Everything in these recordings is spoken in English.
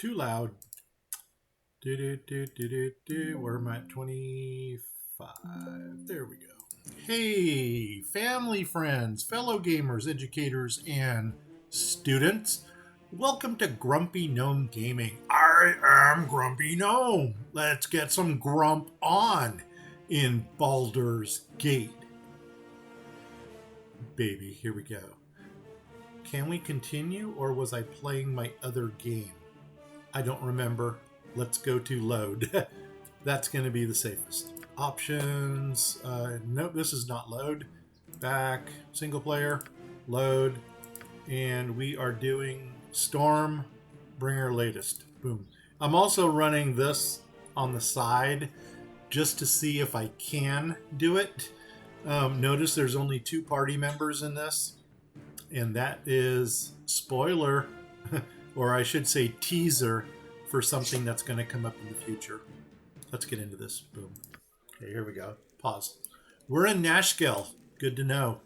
Too loud. Do do do do do do. Where am I at? 25. There we go. Hey, family, friends, fellow gamers, educators, and students. Welcome to Grumpy Gnome Gaming. I am Grumpy Gnome. Let's get some grump on in Baldur's Gate. Baby, here we go. Can we continue, or was I playing my other game? I don't remember. Let's go to load. That's going to be the safest. Options. Nope, this is not load. Back. Single player. Load. And we are doing Storm. Bring our latest. Boom. I'm also running this on the side just to see if I can do it. Notice there's only 2 party members in this. And that is spoiler, or I should say teaser, for something that's going to come up in the future. Let's get into this. Boom. Okay, here we go. Pause. We're in Nashkel. Good to know.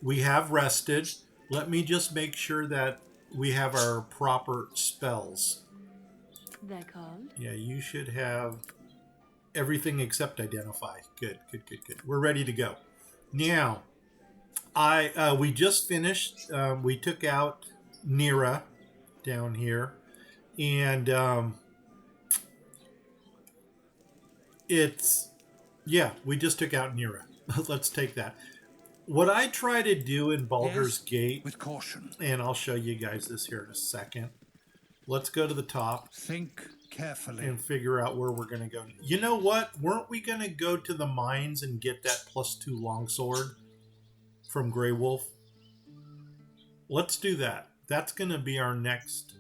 We have rested. Let me just make sure that we have our proper spells. They're called? Yeah, you should have everything except identify. Good, good, good, good. We're ready to go. Now, we just finished. We took out Nira down here, and we just took out Nira. Let's take that. What I try to do in Baldur's Gate, with caution, and I'll show you guys this here in a second. Let's go to the top. Think carefully and figure out where we're going to go. You know what? Weren't we going to go to the mines and get that +2 longsword from Grey Wolf? Let's do that. That's going to be our next.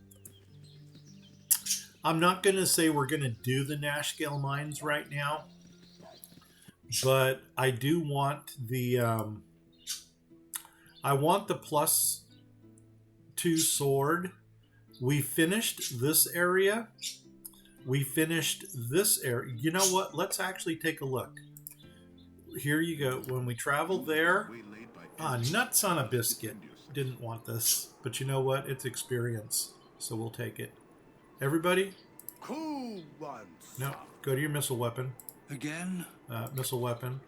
I'm not going to say we're going to do the Nashkel mines right now, but I do want the I want the +2 sword. We finished this area. We finished this area. You know what? Let's actually take a look. Here you go. When we traveled there, nuts on a biscuit. Didn't want this, but you know what? It's experience, so we'll take it. Everybody? Cool ones. No, go to your missile weapon. again. Missile weapon.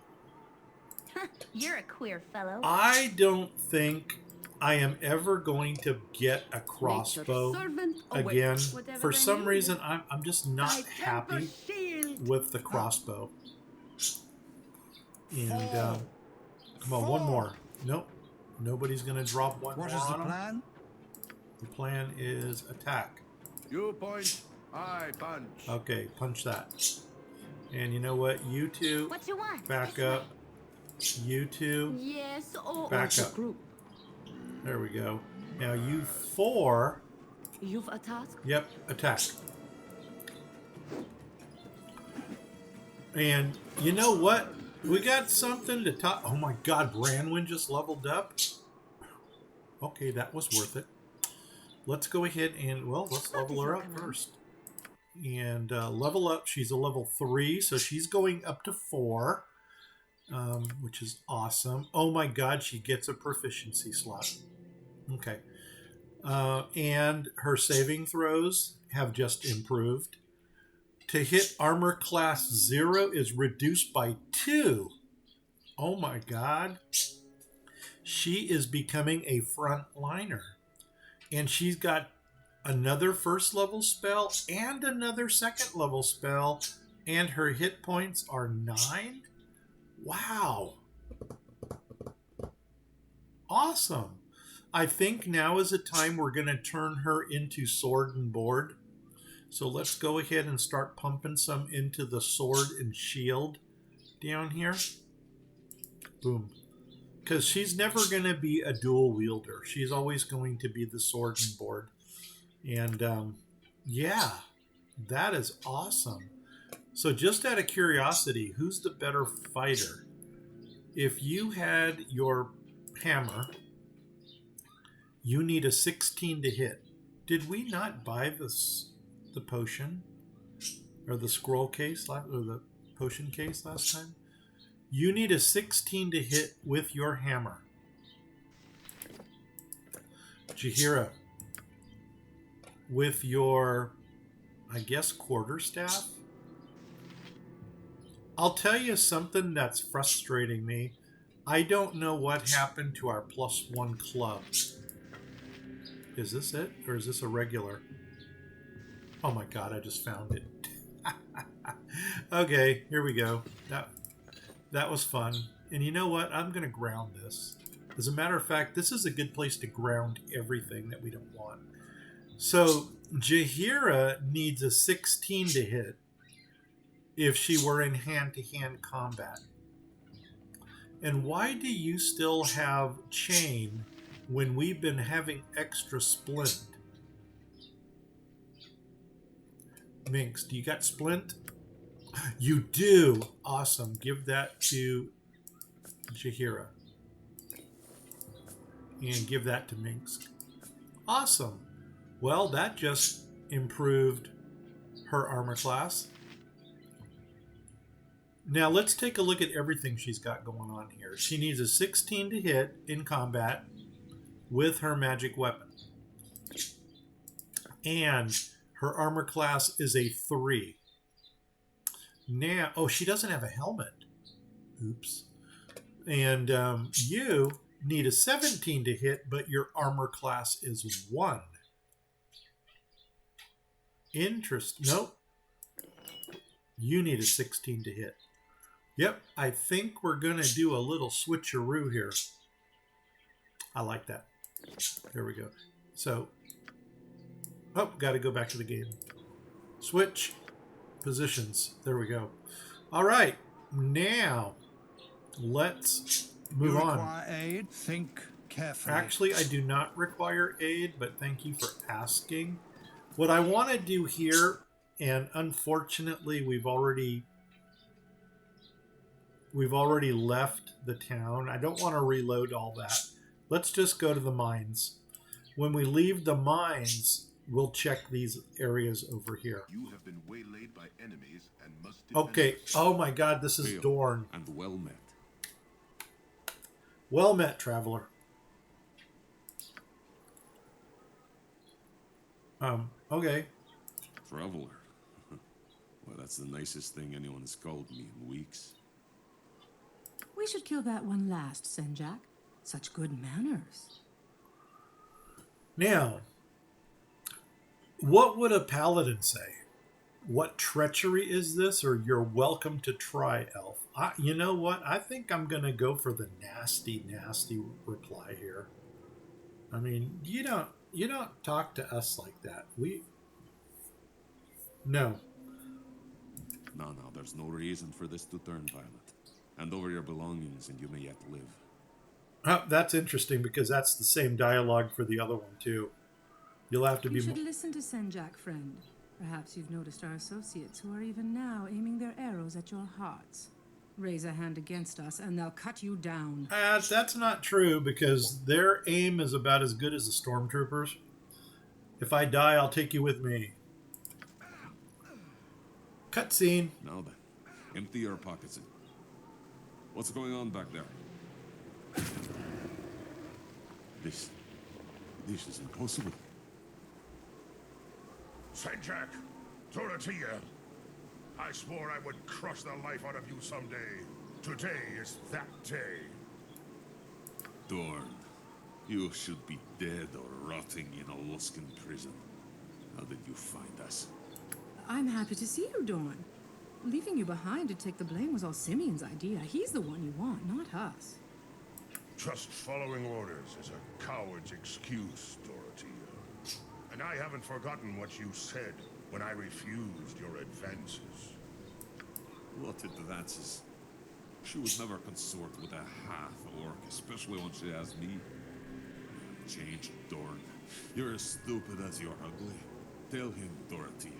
You're a queer fellow. I don't think I am ever going to get a crossbow again. For some reason, I'm just not happy with the crossbow. And come on, one more. Nope. Nobody's going to drop one more. What is the on 'em. plan? The plan is attack. You point, I punch. Okay, punch that. And you know what? You two, What you want? back up. You two, Yes, or back up. group. There we go. Now you 4. You've a task? Yep, attack. And you know what? We got something to talk. Oh my God, Branwyn just leveled up. Okay, that was worth it. Let's go ahead and, well, let's level her up first. And level up. She's a level 3, so she's going up to 4, which is awesome. Oh my God, she gets a proficiency slot. Okay. And her saving throws have just improved. To hit armor class 0 is reduced by 2. Oh my God. She is becoming a frontliner. And she's got another 1st level spell and another 2nd level spell. And her hit points are 9. Wow. Awesome. I think now is the time we're going to turn her into sword and board. So let's go ahead and start pumping some into the sword and shield down here. Boom. Because she's never going to be a dual wielder. She's always going to be the sword and board. And yeah, that is awesome. So just out of curiosity, who's the better fighter? If you had your hammer, you need a 16 to hit. Did we not buy the potion or the scroll case or the potion case last time? You need a 16 to hit with your hammer. Jahira, with your, I guess, quarterstaff. I'll tell you something that's frustrating me. I don't know what happened to our +1 club. Is this it? Or is this a regular? Oh my god, I just found it. Okay, here we go. That was fun. And you know what? I'm going to ground this. As a matter of fact, this is a good place to ground everything that we don't want. So, Jaheira needs a 16 to hit if she were in hand-to-hand combat. And why do you still have chain when we've been having extra splint? Minx, do you got splint? You do. Awesome. Give that to Jaheira. And give that to Minx. Awesome. Well, that just improved her armor class. Now let's take a look at everything she's got going on here. She needs a 16 to hit in combat with her magic weapon. And her armor class is a 3. Now, oh, she doesn't have a helmet. Oops. And you need a 17 to hit, but your armor class is 1. Nope. You need a 16 to hit. Yep, I think we're going to do a little switcheroo here. I like that. There we go. So, oh, got to go back to the game. Switch positions. There we go. All right, now let's move you on. require aid? Think carefully. Actually, I do not require aid, but thank you for asking. What I want to do here, and unfortunately, we've already left the town. I don't want to reload all that. Let's just go to the mines. When we leave the mines, we'll check these areas over here. You have been waylaid by enemies and must defend Okay. yourself. Oh my god, this is Hail, Dorn. and well met. Well met, traveler. Okay. Traveler. Well, that's the nicest thing anyone has called me in weeks. We should kill that one last, Senjak. Such good manners. Now, what would a paladin say? What treachery is this? Or you're welcome to try, elf. You know what? I think I'm going to go for the nasty, nasty reply here. I mean, you don't talk to us like that. No. No, there's no reason for this to turn violent. Hand over your belongings and you may yet live. Oh, that's interesting because that's the same dialogue for the other one too. You'll have to be You should listen to Senjak, friend. Perhaps you've noticed our associates who are even now aiming their arrows at your hearts. Raise a hand against us and they'll cut you down. That's not true because their aim is about as good as the stormtroopers. If I die, I'll take you with me. Cutscene. Now then, empty your pockets. What's going on back there? This is impossible. Senjak, Dorothea, I swore I would crush the life out of you someday. Today is that day. Dorn, you should be dead or rotting in a Luskan prison. How did you find us? I'm happy to see you, Dorn. Leaving you behind to take the blame was all Simeon's idea. He's the one you want, not us. Just following orders is a coward's excuse, Dorothea. And I haven't forgotten what you said when I refused your advances. What advances? She would never consort with a half-orc, especially when she has me. Changed, Dorn. You're as stupid as you're ugly. Tell him, Dorothea.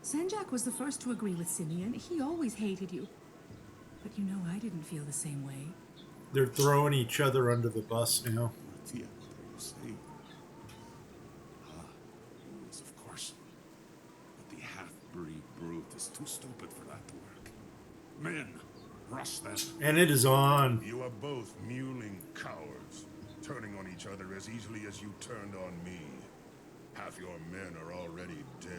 Senjak was the first to agree with Simeon. He always hated you. But you know, I didn't feel the same way. They're throwing each other under the bus now. Dorothea, what are you saying? Yes, of course. But the half-breed brute is too stupid for that to work. Men, rush them. And it is on. You are both mewling cowards, turning on each other as easily as you turned on me. Half your men are already dead.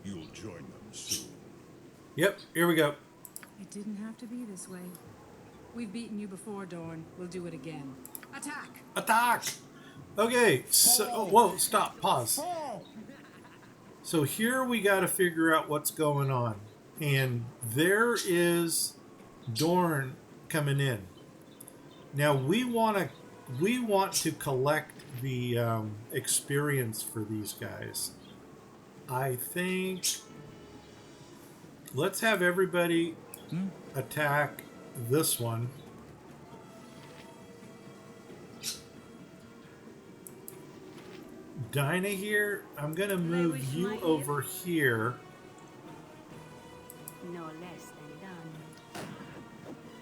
You'll join them soon. Yep, here we go. It didn't have to be this way. We've beaten you before, Dorn. We'll do it again. Attack! Attack! Okay, so... Whoa, stop, pause. So here we got to figure out what's going on. And there is Dorn coming in. Now we want to collect the experience for these guys. I think let's have everybody attack this one. Dinah here, I'm going to move you over here. No less than done.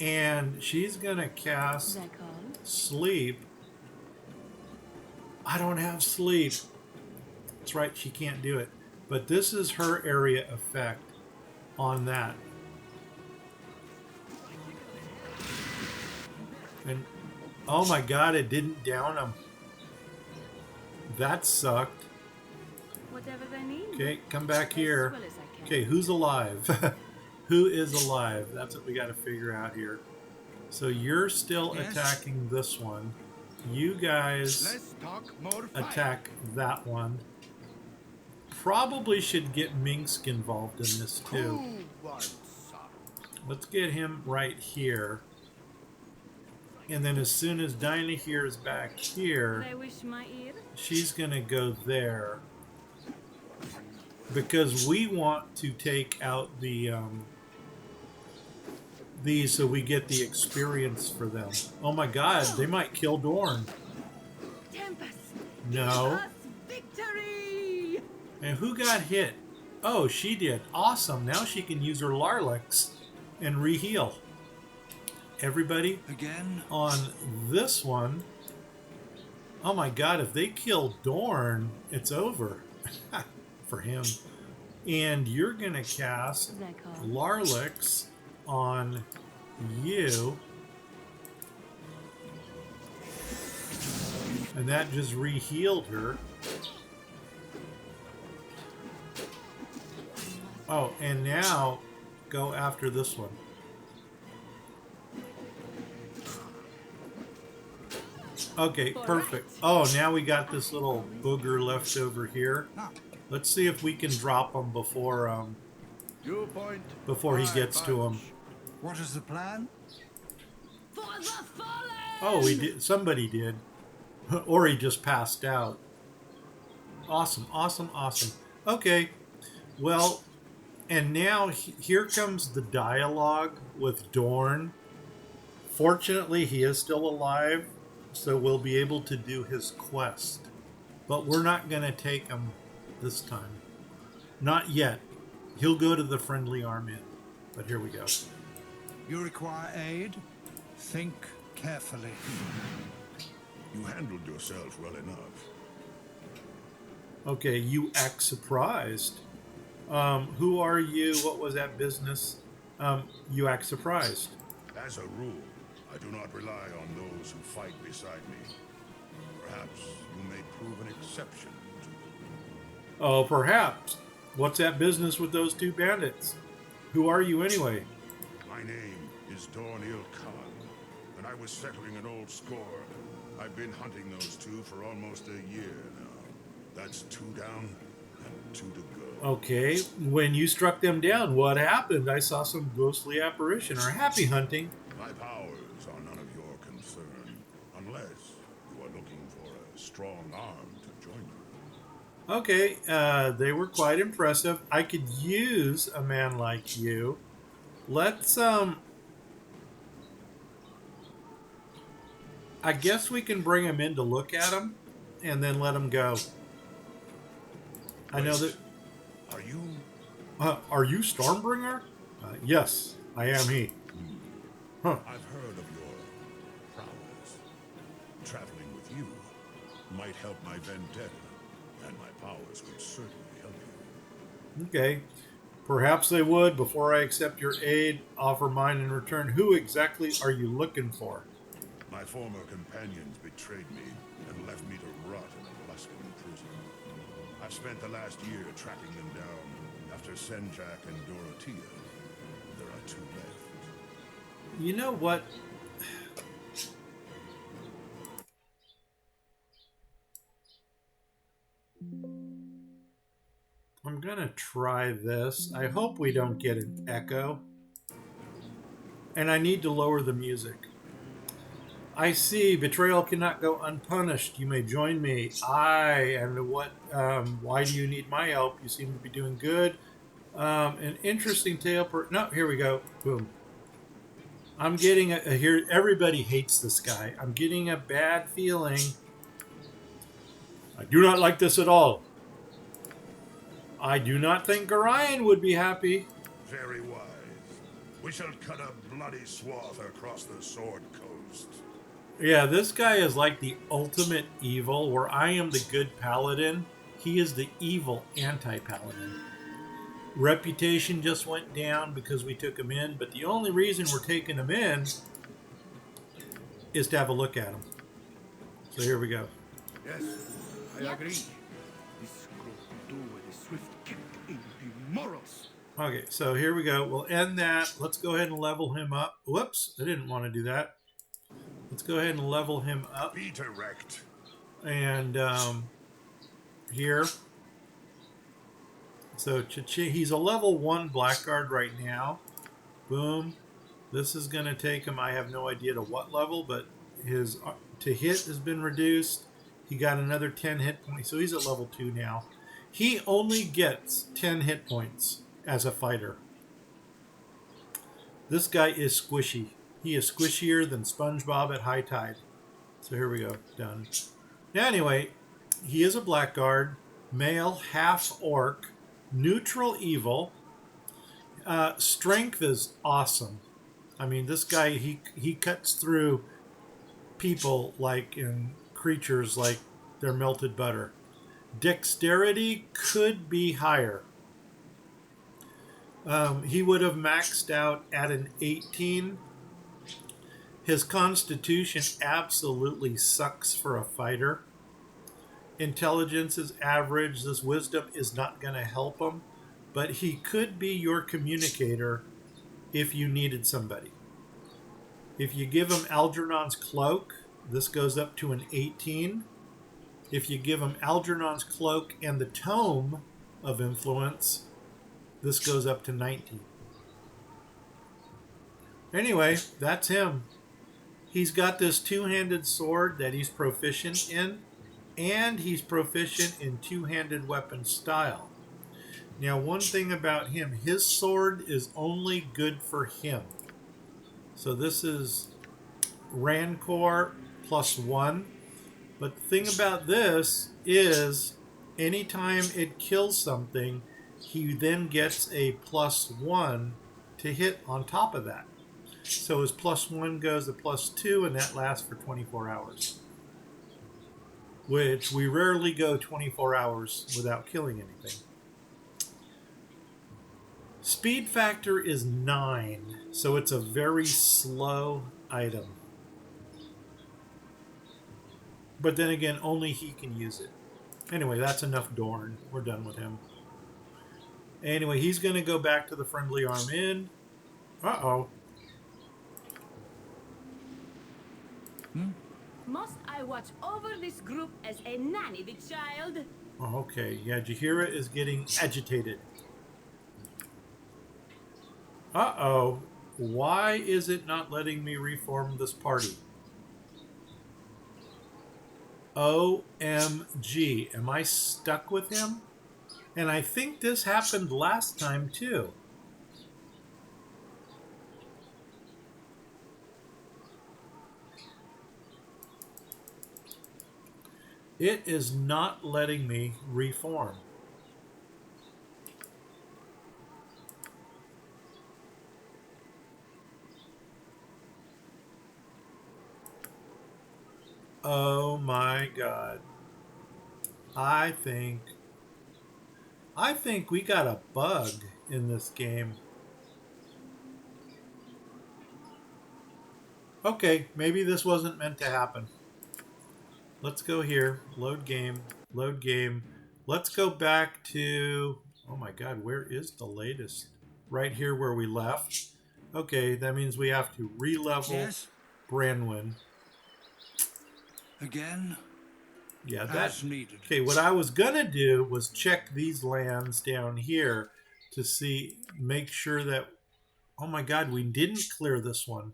And she's going to cast That called? sleep. I don't have sleep. That's right, she can't do it. But this is her area effect on that. And oh my god, it didn't down him. That sucked. Whatever they need. Okay, come back here. As well as I can. Okay, who's alive? Who is alive? That's what we got to figure out here. So you're still Yes. attacking this one. You guys Let's talk more fight. attack that one. Probably should get Minsk involved in this too. Who wants some? Let's get him right here. And then as soon as Dinah here is back here, They wish my ear. she's going to go there. Because we want to take out the these so we get the experience for them. Oh my god, they might kill Dorn. Tempest. No. Us victory. And who got hit? Oh, she did. Awesome. Now she can use her Larlex and re-heal. Everybody Again? on this one. Oh my god, if they kill Dorn, it's over. For him. And you're going to cast That called? Larlex on you. And that just re-healed her. Oh, and now go after this one. Okay, perfect. Oh, now we got this little booger left over here. Let's see if we can drop him before You point. he I gets to him. punch. What is the plan? For the fallen. Oh, we did. Somebody did, or he just passed out. Awesome, awesome, awesome. Okay, well, and now here comes the dialogue with Dorn. Fortunately, he is still alive, so we'll be able to do his quest. But we're not going to take him this time. Not yet. He'll go to the friendly arm inn. But here we go. You require aid? Think carefully. You handled yourself well enough. Okay, you act surprised. Who are you? What was that business? You act surprised. As a rule, I do not rely on those who fight beside me. Perhaps you may prove an exception to the rule. Oh, perhaps. What's that business with those two bandits? Who are you anyway? My name is Dorn Khan, and I was settling an old score. I've been hunting those two for almost a year now. That's 2 down and 2 to go. Okay, when you struck them down, what happened? I saw some ghostly apparition or happy hunting. My powers are none of your concern, unless you are looking for a strong arm to join you. Okay, they were quite impressive. I could use a man like you. Let's, I guess we can bring him in to look at him and then let him go. I know that. Are you? Are you Stormbringer? Yes, I am he. Huh. I've heard of your prowess. Traveling with you might help my vendetta, and my powers would certainly help you. Okay. Perhaps they would. Before I accept your aid, offer mine in return. Who exactly are you looking for? My former companions betrayed me and left me to rot in a Luskan prison. I've spent the last year tracking them down. After Senjak and Dorothea, there are 2 left. You know what? I'm gonna try this. I hope we don't get an echo. And I need to lower the music. I see. Betrayal cannot go unpunished. You may join me. And what? Why do you need my help? You seem to be doing good. An interesting tale. No, here we go. Boom. I'm getting here. Everybody hates this guy. I'm getting a bad feeling. I do not like this at all. I do not think Orion would be happy. Very wise. We shall cut a bloody swath across the Sword Coast. Yeah, this guy is like the ultimate evil, where I am the good paladin. He is the evil anti-paladin. Reputation just went down because we took him in, but the only reason we're taking him in is to have a look at him. So here we go. Yes, I agree. This could do with a swift kick in the morals. Okay, so here we go. We'll end that. Let's go ahead and level him up. Whoops, I didn't want to do that. Let's go ahead and level him up. Be direct. And here. So he's a level 1 blackguard right now. Boom. This is going to take him, I have no idea to what level, but his to hit has been reduced. He got another 10 hit points, so he's at level 2 now. He only gets 10 hit points as a fighter. This guy is squishy. He is squishier than SpongeBob at high tide. So here we go. Done. Now anyway, he is a blackguard, male, half orc, neutral evil. Strength is awesome. I mean, this guy, he cuts through people like in creatures like they're melted butter. Dexterity could be higher. He would have maxed out at an 18. His constitution absolutely sucks for a fighter. Intelligence is average. This wisdom is not going to help him. But he could be your communicator if you needed somebody. If you give him Algernon's cloak, this goes up to an 18. If you give him Algernon's cloak and the tome of influence, this goes up to 19. Anyway, that's him. He's got this two-handed sword that he's proficient in, and he's proficient in two-handed weapon style. Now, one thing about him, his sword is only good for him. So this is Rancor +1. But the thing about this is, anytime it kills something, he then gets a +1 to hit on top of that. So his +1 goes to +2, and that lasts for 24 hours. Which we rarely go 24 hours without killing anything. Speed factor is 9, so it's a very slow item. But then again, only he can use it. Anyway, that's enough Dorn. We're done with him. Anyway, he's going to go back to the friendly arm in. Uh-oh. Must I watch over this group as a nanny, big child? Oh, okay. Yeah, Jaheira is getting agitated. Uh-oh. Why is it not letting me reform this party? OMG. Am I stuck with him? And I think this happened last time, too. It is not letting me reform. Oh my God. I think we got a bug in this game. Okay, maybe this wasn't meant to happen. Let's go here. Load game. Load game. Let's go back to, oh my God, where is the latest? Right here where we left. Okay, that means we have to re-level Yes. Branwyn. Again. Yeah, As needed. okay, what I was gonna do was check these lands down here to see, make sure that, oh my God, we didn't clear this one.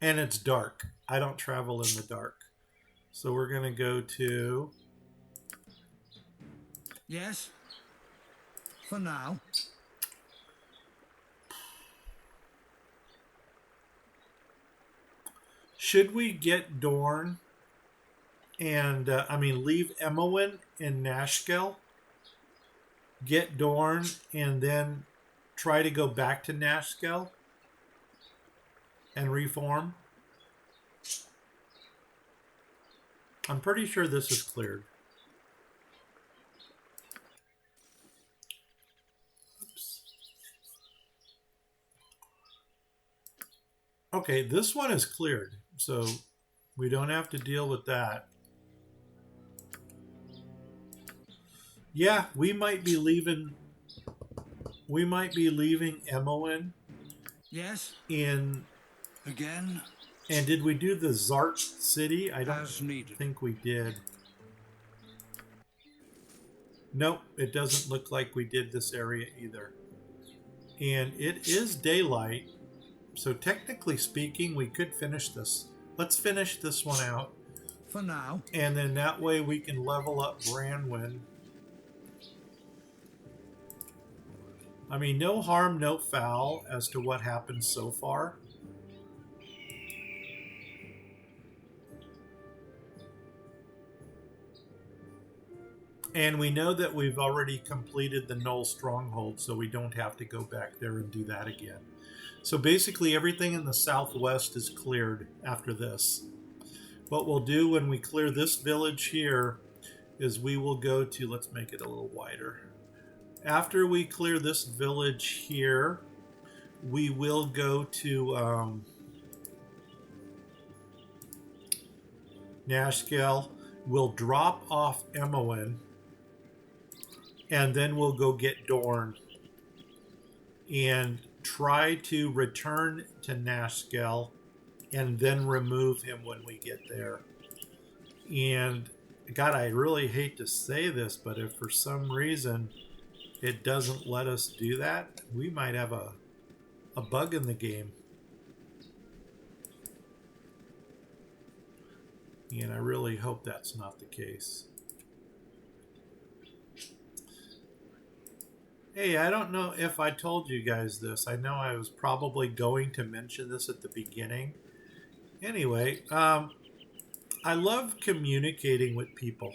And it's dark. I don't travel in the dark. So we're gonna go to, Yes. For now. should we get Dorn and, leave Emowyn in Nashkel, get Dorn, and then try to go back to Nashkel and reform? I'm pretty sure this is cleared. Oops. Okay, this one is cleared, so we don't have to deal with that. Yeah, we might be leaving Emowyn Yes. in. Again. And did we do the Zart city? I don't As needed. think we did. Nope, it doesn't look like we did this area either. And it is daylight, so technically speaking, we could finish this. Let's finish this one out. For now. And then that way we can level up Branwyn. I mean, no harm, no foul as to what happened so far. And we know that we've already completed the Knoll Stronghold, so we don't have to go back there and do that again. So basically everything in the southwest is cleared after this. What we'll do when we clear this village here is we will go to, let's make it a little wider. After we clear this village here, we will go to Nashkel. We'll drop off Emowyn. And then we'll go get Dorn and try to return to Nashkel and then remove him when we get there. And God, I really hate to say this, but if for some reason it doesn't let us do that, we might have a bug in the game. And I really hope that's not the case. Hey, I don't know if I told you guys this. I know I was probably going to mention this at the beginning. Anyway, I love communicating with people.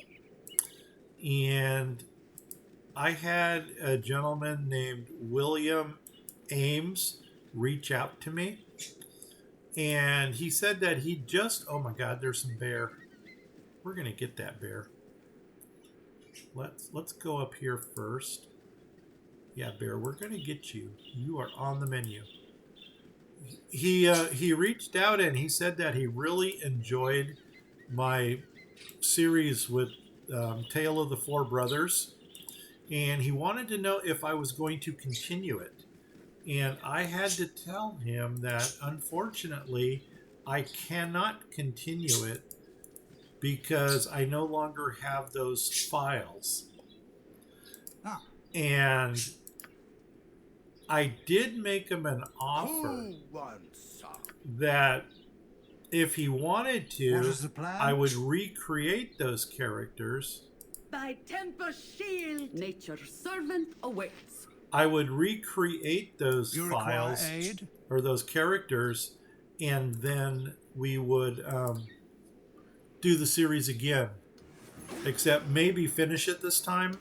And I had a gentleman named William Ames reach out to me. And he said that he just, oh my God, there's some bear. We're going to get that bear. Let's go up here first. Yeah, bear, we're going to get you. You are on the menu. He reached out and he said that he really enjoyed my series with Tale of the Four Brothers. And he wanted to know if I was going to continue it. And I had to tell him that, unfortunately, I cannot continue it because I no longer have those files. Ah. And I did make him an offer Who wants some? that if he wanted to, What is the plan? I would recreate those characters. By Temper's shield, nature's servant awaits. I would recreate those You require files aid? or those characters, and then we would do the series again. Except maybe finish it this time.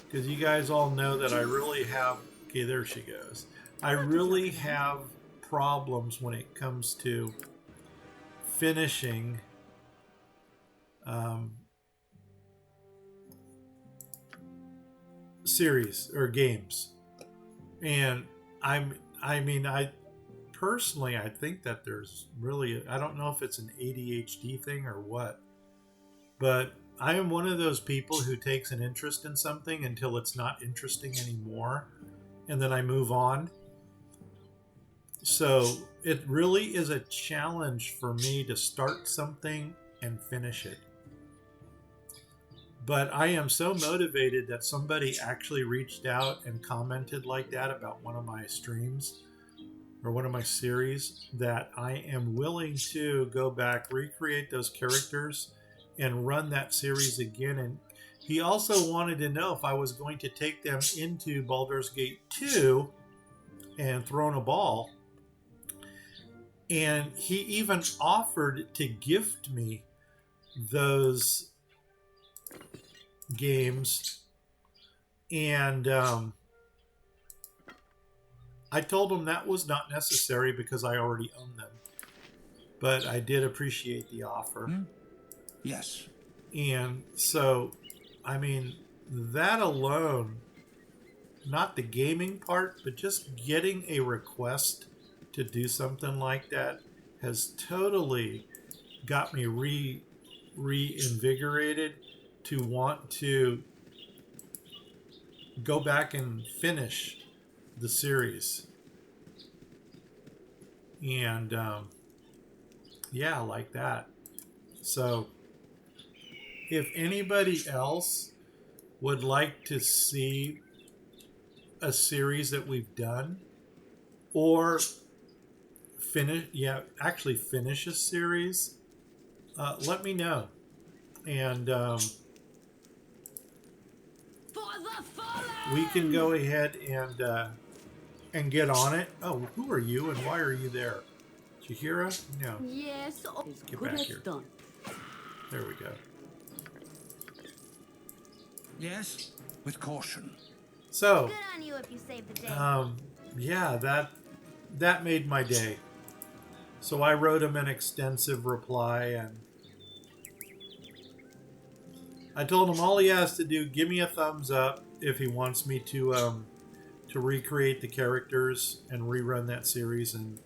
Because you guys all know that I really have... Okay, there she goes. I really have problems when it comes to finishing series or games. And I personally, I think that there's really, I don't know if it's an ADHD thing or what, but I am one of those people who takes an interest in something until it's not interesting anymore, and then I move on. So it really is a challenge for me to start something and finish it. But I am so motivated that somebody actually reached out and commented like that about one of my streams or one of my series, that I am willing to go back, recreate those characters, and run that series again. And he also wanted to know if I was going to take them into Baldur's Gate 2 and thrown a ball. And he even offered to gift me those games. And I told him that was not necessary because I already own them. But I did appreciate the offer. Yes. And so, I mean, that alone, not the gaming part, but just getting a request to do something like that has totally got me reinvigorated to want to go back and finish the series. And yeah, like that. So if anybody else would like to see a series that we've done, or finish a series, let me know. And we can go ahead and get on it. Oh, who are you and why are you there? Chihira? No. Yes, Get back here. done. There we go. Yes, with caution. So, Good on you if you saved the day. yeah, that made my day. So I wrote him an extensive reply, and I told him all he has to do, give me a thumbs up if he wants me to recreate the characters and rerun that series, and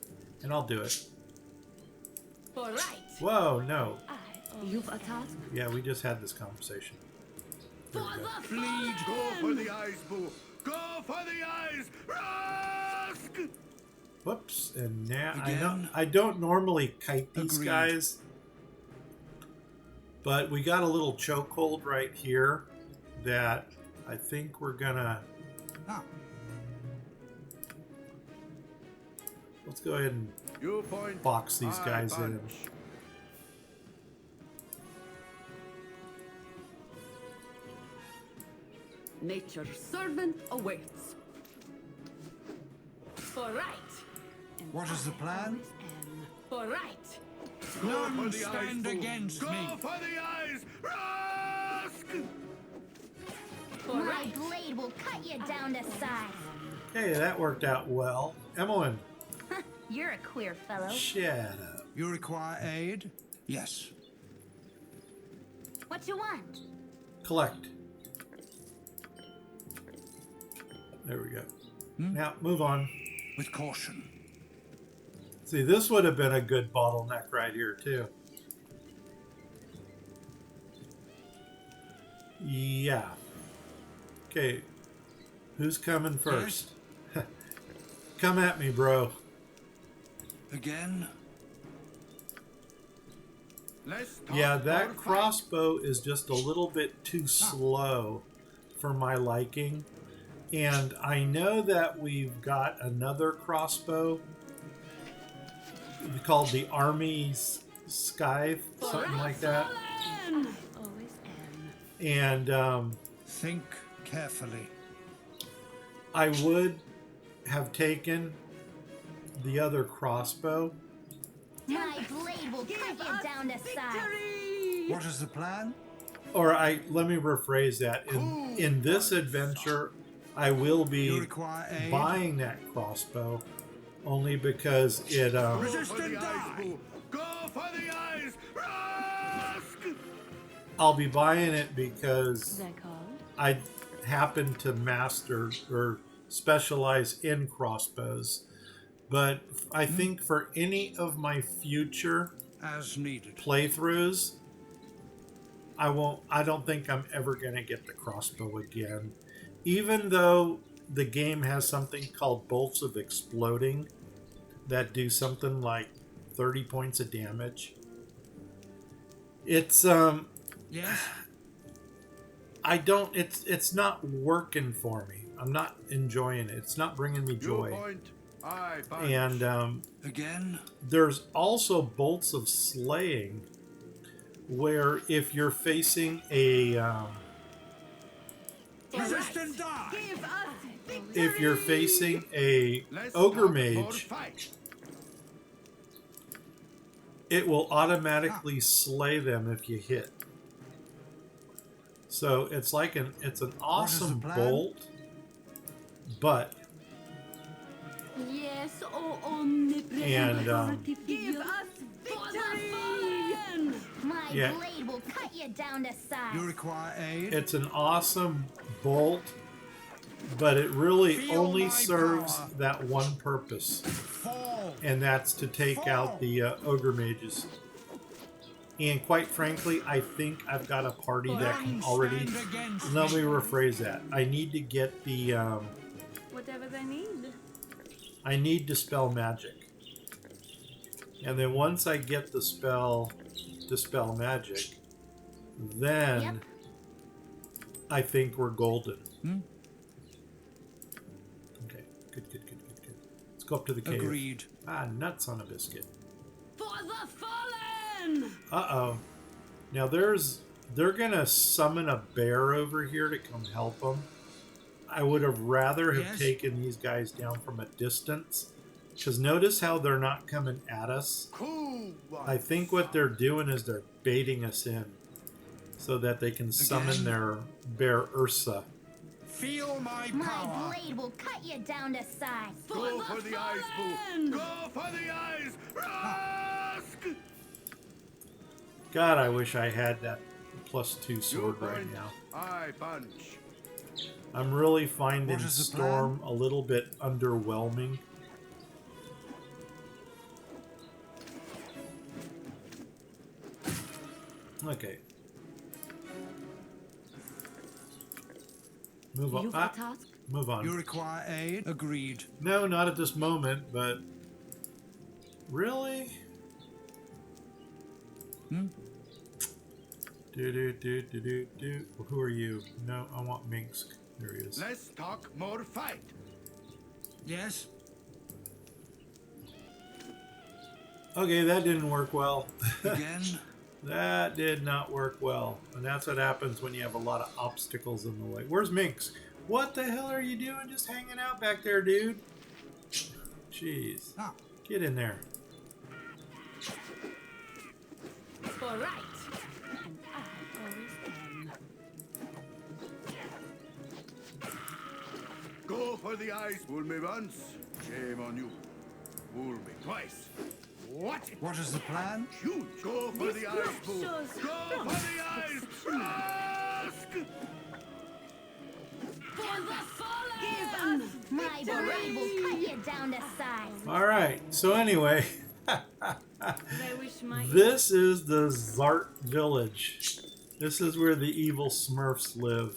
I'll do it. All right. Whoa, no. You've a task? Yeah, we just had this conversation. There we go. Bleed. Go for the eyes, Boo! Go for the eyes! Rusk! Whoops, and now Again? I don't normally kite these Agreed. guys, but we got a little chokehold right here that I think we're gonna. Ah. Let's go ahead and You point. box these I guys in. punch. Nature's servant awaits. All right. And What is the plan? all right. None stand against Go me. for the eyes! Rusk! All My right. blade will cut you down to size. Hey, that worked out well. Emmeline, You're a queer fellow. shut up. You require aid? Yes. What you want? Collect. There we go. Now, move on. With caution. See, this would have been a good bottleneck right here, too. Yeah. Okay. Who's coming first? Come at me, bro. Again? Let's talk Yeah, or that fight. crossbow is just a little bit too slow for my liking. And I know that we've got another crossbow called the Army's Scythe, something like that. Always am. And Think carefully. I would have taken the other crossbow. My blade will cut you down to size. What is the plan? Or let me rephrase that. In this adventure, I will You be require aid? buying that crossbow only because it Go for Resistant the eyes, die. Boo! Go for the eyes! Rusk! I'll be buying it because That called? I happen to master or specialize in crossbows. But I think for any of my future As needed. playthroughs, I don't think I'm ever going to get the crossbow again. Even though the game has something called bolts of exploding that do something like 30 points of damage. It's Yes. it's not working for me. I'm not enjoying it. It's not bringing me joy. Point. I punch. And Again. there's also bolts of slaying where if you're facing a Resist and die. Give us victory! if you're facing a Let's ogre talk more mage, fight. it will automatically slay them if you hit. So it's like it's an awesome plan? bolt, but Yes, oh omnipresent And, authority figure. Give us victory! My Yeah. blade will cut you down to size. You require aid. it's an awesome bolt, but it really Feel only my serves power. that one purpose, Fall. and that's to take out the ogre mages. And quite frankly, I think I've got a party that can already. Stand against Let me me. rephrase that. I need to get the. Whatever they need. I need to spell magic, and then once I get the spell, dispel magic, then Yep. I think we're golden. Hmm? Okay, good. Let's go up to the cave. Agreed. Ah, nuts on a biscuit. For the fallen! Uh-oh. Now they're gonna summon a bear over here to come help them. I would have rather have Yes. taken these guys down from a distance. Because notice how they're not coming at us. Cool one. I think what they're doing is they're baiting us in so that they can summon Again? their bear Ursa. Feel my My power. blade will cut you down to size. Go for the eyes, boo. Go for the eyes. Rask. God, I wish I had that +2 sword You right point. now. I punch. I'm really finding What is the Storm a little bit underwhelming. Okay. Move on. You've Ah, the task. move You on. require aid. Agreed. No, not at this moment, but... Really? Hmm? Do. Who are you? No, I want Minsk. There he is. Let's talk more fight. Yes. Okay, that didn't work well. Again. That did not work well. And that's what happens when you have a lot of obstacles in the way. Where's Minx? What the hell are you doing just hanging out back there, dude? Jeez. Ah. Get in there. For right. And I always am. Go for the eyes. Fool me once. Shame on you. Fool me twice. Watch it. What is the plan? Huge. Go for the eyes, boo. shows Go for the eyes. Rask. For the fallen! Give us My blade will cut you down to size. All right. So anyway, I wish my this is the Zart village. This is where the evil Smurfs live.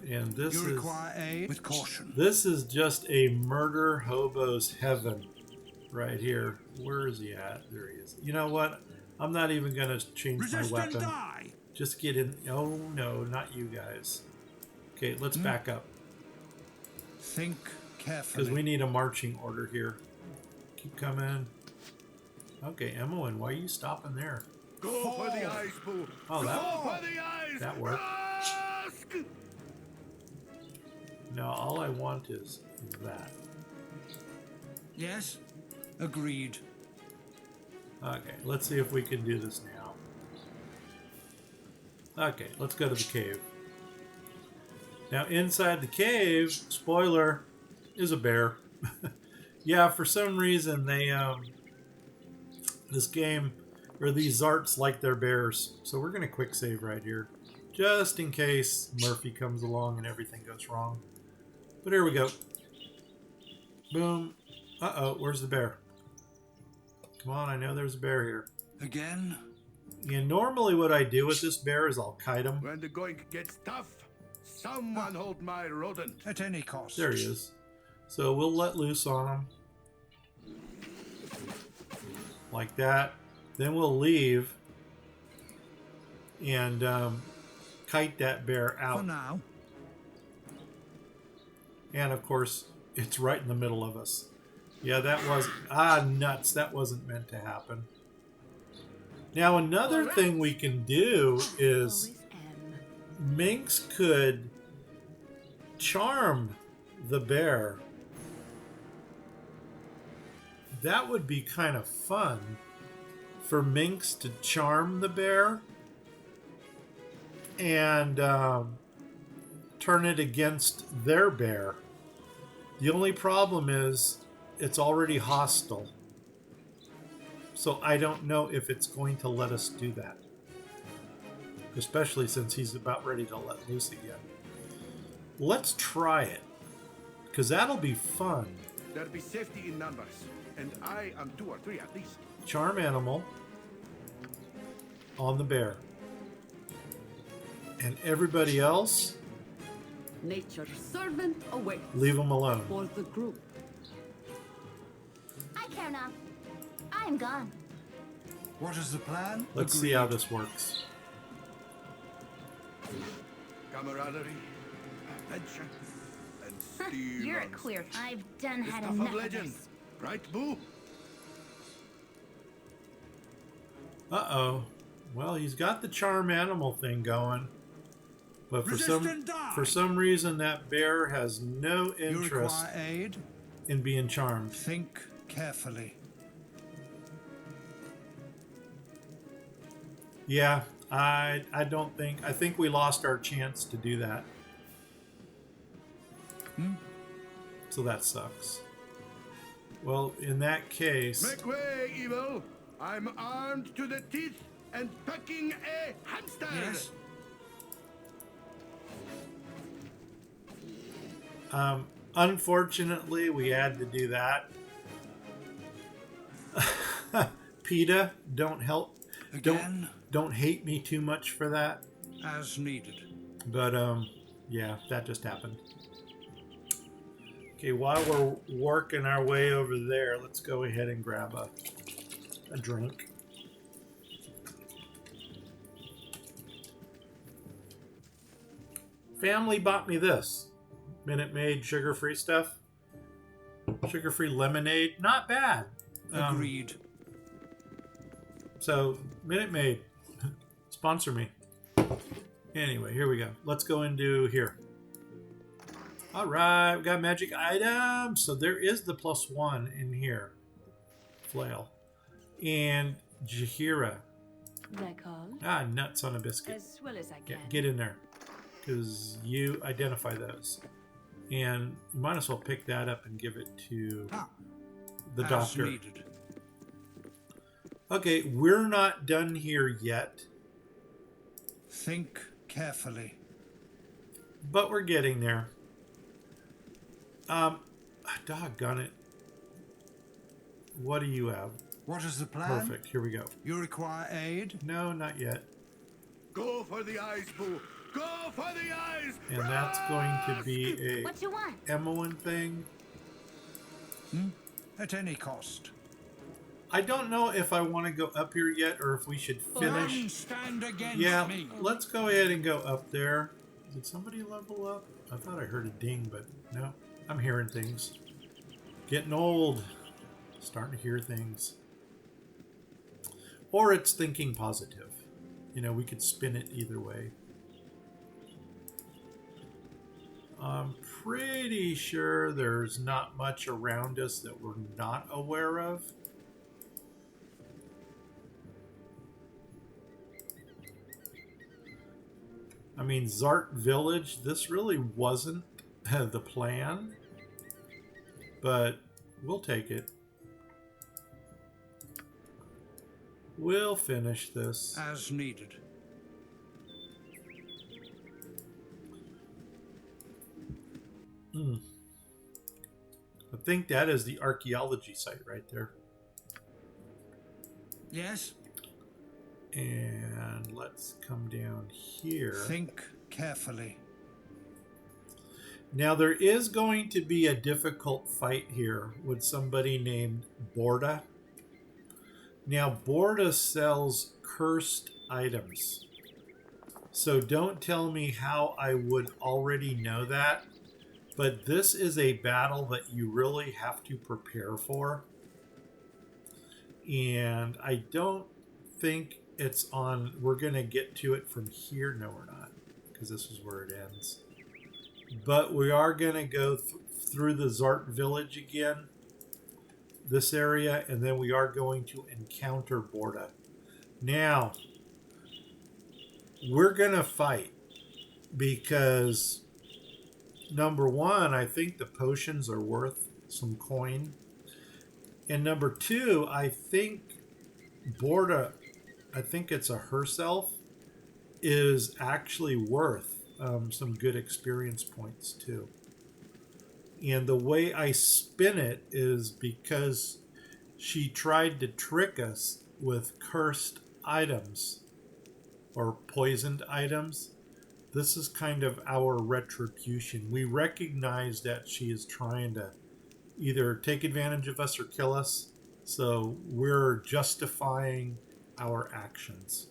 And this You is require aid. With caution. this is just a murder hobo's heaven right here. Where is he at? There he is. You know what? I'm not even going to change Resist my and weapon. die. Just get in. Oh, no, not you guys. Okay, let's back up. Think Because carefully. we need a marching order here. Keep coming. Okay, Emmeline, why are you stopping there? Go for the eyes, boo. Oh, Go that, for the eyes. that worked. Rask. No, all I want is that. Yes. Agreed. Okay, let's see if we can do this now. Okay, let's go to the cave. Now, inside the cave, spoiler, is a bear. Yeah, for some reason they this game or these Zarts like their bears. So we're gonna quick save right here, just in case Murphy comes along and everything goes wrong. But here we go. Boom. Uh-oh, where's the bear? Come on, I know there's a bear here. Again. And normally what I do with this bear is I'll kite him. When the going gets tough, someone hold my rodent. At any cost. There he is. So we'll let loose on him. Like that. Then we'll leave and kite that bear out. For now. And of course, it's right in the middle of us. Yeah, that was... nuts. That wasn't meant to happen. Now, another thing we can do is... Minx could charm the bear. That would be kind of fun for Minx to charm the bear and turn it against their bear. The only problem is it's already hostile. So I don't know if it's going to let us do that. Especially since he's about ready to let loose again. Let's try it. Because that'll be fun. There'll be safety in numbers. And I am 2 or 3 at least. Charm animal on the bear. And everybody else, Nature's servant awaits. leave them alone. For the group. I care not. I am gone. What is the plan? Let's see how this works. Camaraderie, adventure, and steel. You're a arms. clear. I've done The had stuff enough of of legend. this. Right, Boo? Uh-oh. Well, he's got the charm animal thing going. But for some reason that bear has no You interest require aid? in being charmed. Think carefully. Yeah, I think we lost our chance to do that. So that sucks. Well, in that case, Make way, evil. I'm armed to the teeth and packing a hamster. Yes. Unfortunately, we had to do that. PETA, don't help. Again, Don't hate me too much for that. as needed. But yeah, that just happened. Okay, while we're working our way over there, let's go ahead and grab a drink. Family bought me this. Minute Maid sugar-free stuff. Sugar-free lemonade. Not bad. Agreed. So, Minute Maid, sponsor me. Anyway, here we go. Let's go into here. All right, we got magic items. So there is the +1 in here. Flail. And Jahira. Nuts on a biscuit. As well as I can. Get in there. Because you identify those. And you might as well pick that up and give it to the As doctor. needed. Okay, we're not done here yet. Think carefully. But we're getting there. Doggone it. What do you have? What is the plan? Perfect. Here we go. You require aid? No, not yet. Go for the eyes, Boo. Go for the eyes. And that's going to be a What you want? Emmoan thing. At any cost. I don't know if I want to go up here yet or if we should finish. None stand against Yeah, me. let's go ahead and go up there. Did somebody level up? I thought I heard a ding, but no. I'm hearing things. Getting old. Starting to hear things. Or it's thinking positive. You know, we could spin it either way. I'm pretty sure there's not much around us that we're not aware of. I mean, Zart Village, this really wasn't the plan, but we'll take it. We'll finish this. As needed. I think that is the archaeology site right there. Yes? And let's come down here. Think carefully. Now there is going to be a difficult fight here with somebody named Borda. Now Borda sells cursed items. So don't tell me how I would already know that. But this is a battle that you really have to prepare for. And I don't think it's on... We're going to get to it from here. No, we're not. Because this is where it ends. But we are going to go through the Zart village again. This area. And then we are going to encounter Borda. Now, we're going to fight. Because... Number one, I think the potions are worth some coin. And number two, I think Borda, I think it's a herself, is actually worth some good experience points too. And the way I spin it is because she tried to trick us with cursed items or poisoned items. This is kind of our retribution. We recognize that she is trying to either take advantage of us or kill us. So we're justifying our actions.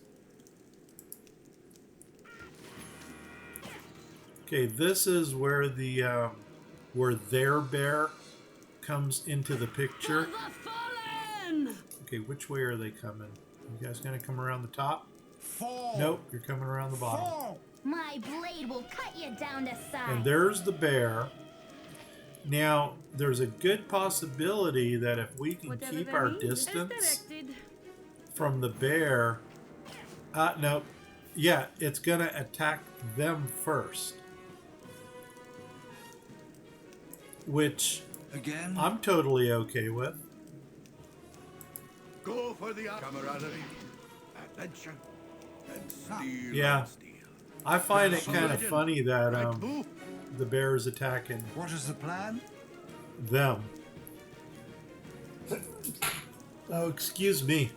Okay, this is where the where their bear comes into the picture. Okay, which way are they coming? You guys gonna come around the top? Fall. Nope, you're coming around the bottom. Fall. My blade will cut you down to size. And there's the bear. Now, there's a good possibility that if we can keep our distance from the bear... no. Yeah, it's going to attack them first. Which Again? I'm totally okay with. Go for the camaraderie, adventure, and steel. Yeah. On steel. I find it kind of funny that Right, move. the bear is attacking What is the plan? them. Oh, excuse me.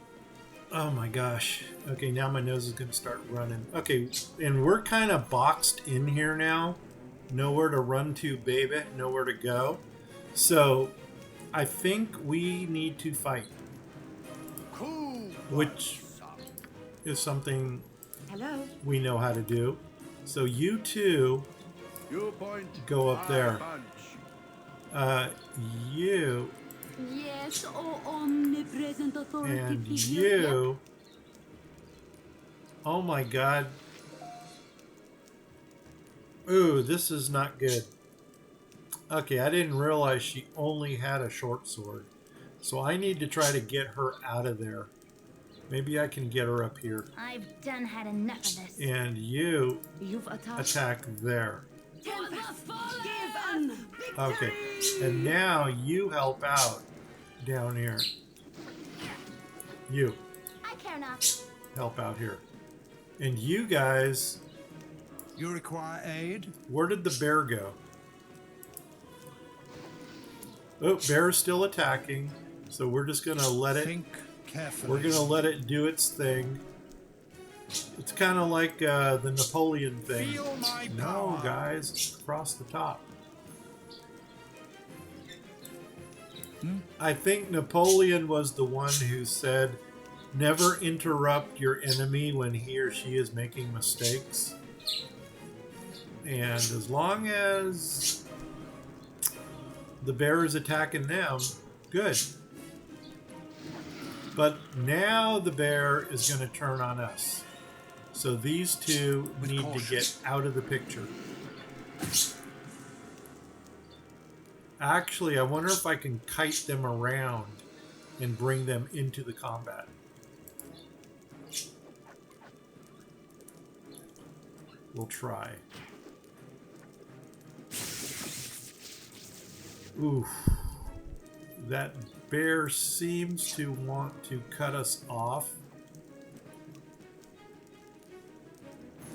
Oh my gosh. Okay, now my nose is going to start running. Okay, and we're kind of boxed in here now. Nowhere to run to, baby. Nowhere to go. So, I think we need to fight. Cool. Which is something Hello. we know how to do. So you two You point. go up I there. punch. You Yes, oh omnipresent authority and figure. you. Oh my god. Ooh, this is not good. Okay, I didn't realize she only had a short sword. So I need to try to get her out of there. Maybe I can get her up here. I've done had enough of this. And you You've attacked. attack there. Give us Okay. And now you help out down here. You I care not. help out here. And you guys, You require aid? where did the bear go? Oh, bear's still attacking. So we're just going to let it... Think carefully. We're going to let it do its thing. It's kind of like the Napoleon thing. Feel my No, power. guys. Across the top. I think Napoleon was the one who said, never interrupt your enemy when he or she is making mistakes. And as long as the bear is attacking them, good. But now the bear is going to turn on us. So these two With need caution. to get out of the picture. Actually, I wonder if I can kite them around and bring them into the combat. We'll try. Oof. That bear seems to want to cut us off.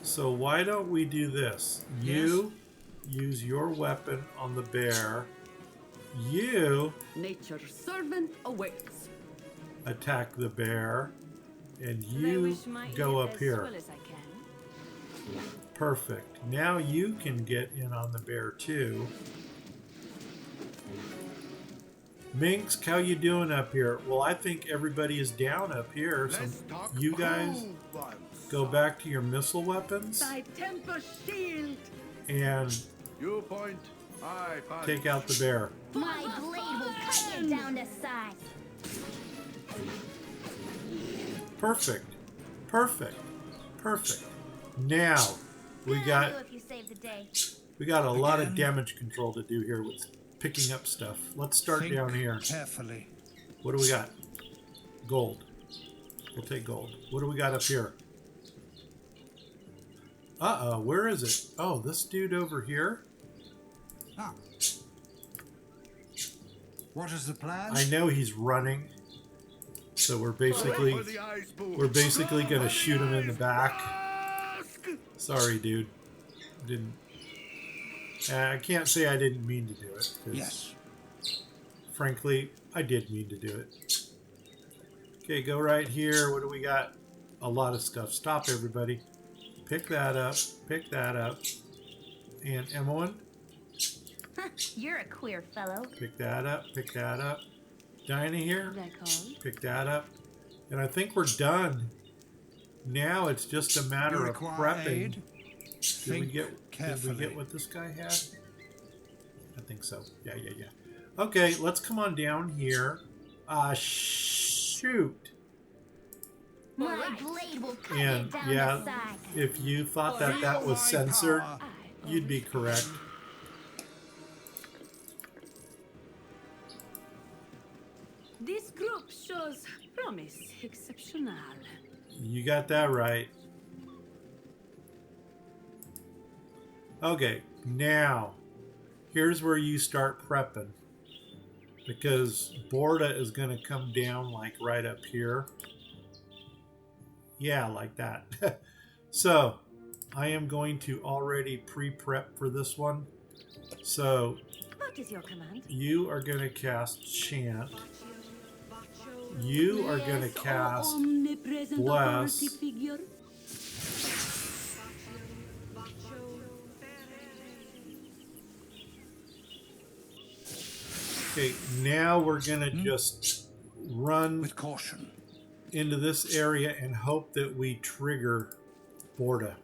So why don't we do this? You use your weapon on the bear. You Nature's servant awaits. attack the bear. And I you wish my go eat up as here. well as I can. Perfect. Now you can get in on the bear too. Minx, how you doing up here? Well, I think everybody is down up here. So Let's talk you guys crew once. go back to your missile weapons Thy temper shield. and You point, I punch. take out the bear. My blade will cut you down to size. Perfect. Perfect. Perfect. Now we got If you save the day. a lot of Again? damage control to do here with picking up stuff. Let's start Think down here. carefully. What do we got? Gold. We'll take gold. What do we got up here? Uh-oh, where is it? Oh, this dude over here? Ah. What is the plan? I know he's running. So we're basically For the eyes, boo. going to shoot him in the back. Ask. Sorry, dude. Didn't. I can't say I didn't mean to do it. 'Cause Yes. frankly, I did mean to do it. Okay, go right here. What do we got? A lot of stuff. Stop, everybody. Pick that up. Pick that up. And Emmeline, You're a queer fellow. pick that up. Pick that up. Dinah here. Black hole. Pick that up. And I think we're done. Now it's just a matter You of require prepping. aid? Did we Think get carefully. what this guy had? I think so. Yeah. Okay, let's come on down here. Shoot. My blade will cut And you down yeah, to size. if you thought that was censored, you'd be correct. This group shows promise exceptional. You got that right. Okay, now here's where you start prepping, because Borda is going to come down like right up here. Yeah, like that. So I am going to already pre-prep for this one. So What is your command? you are going to cast Chant. You are going to cast Omnipresent Bless. authority figure. Okay, now we're going to just run With caution. into this area and hope that we trigger Borda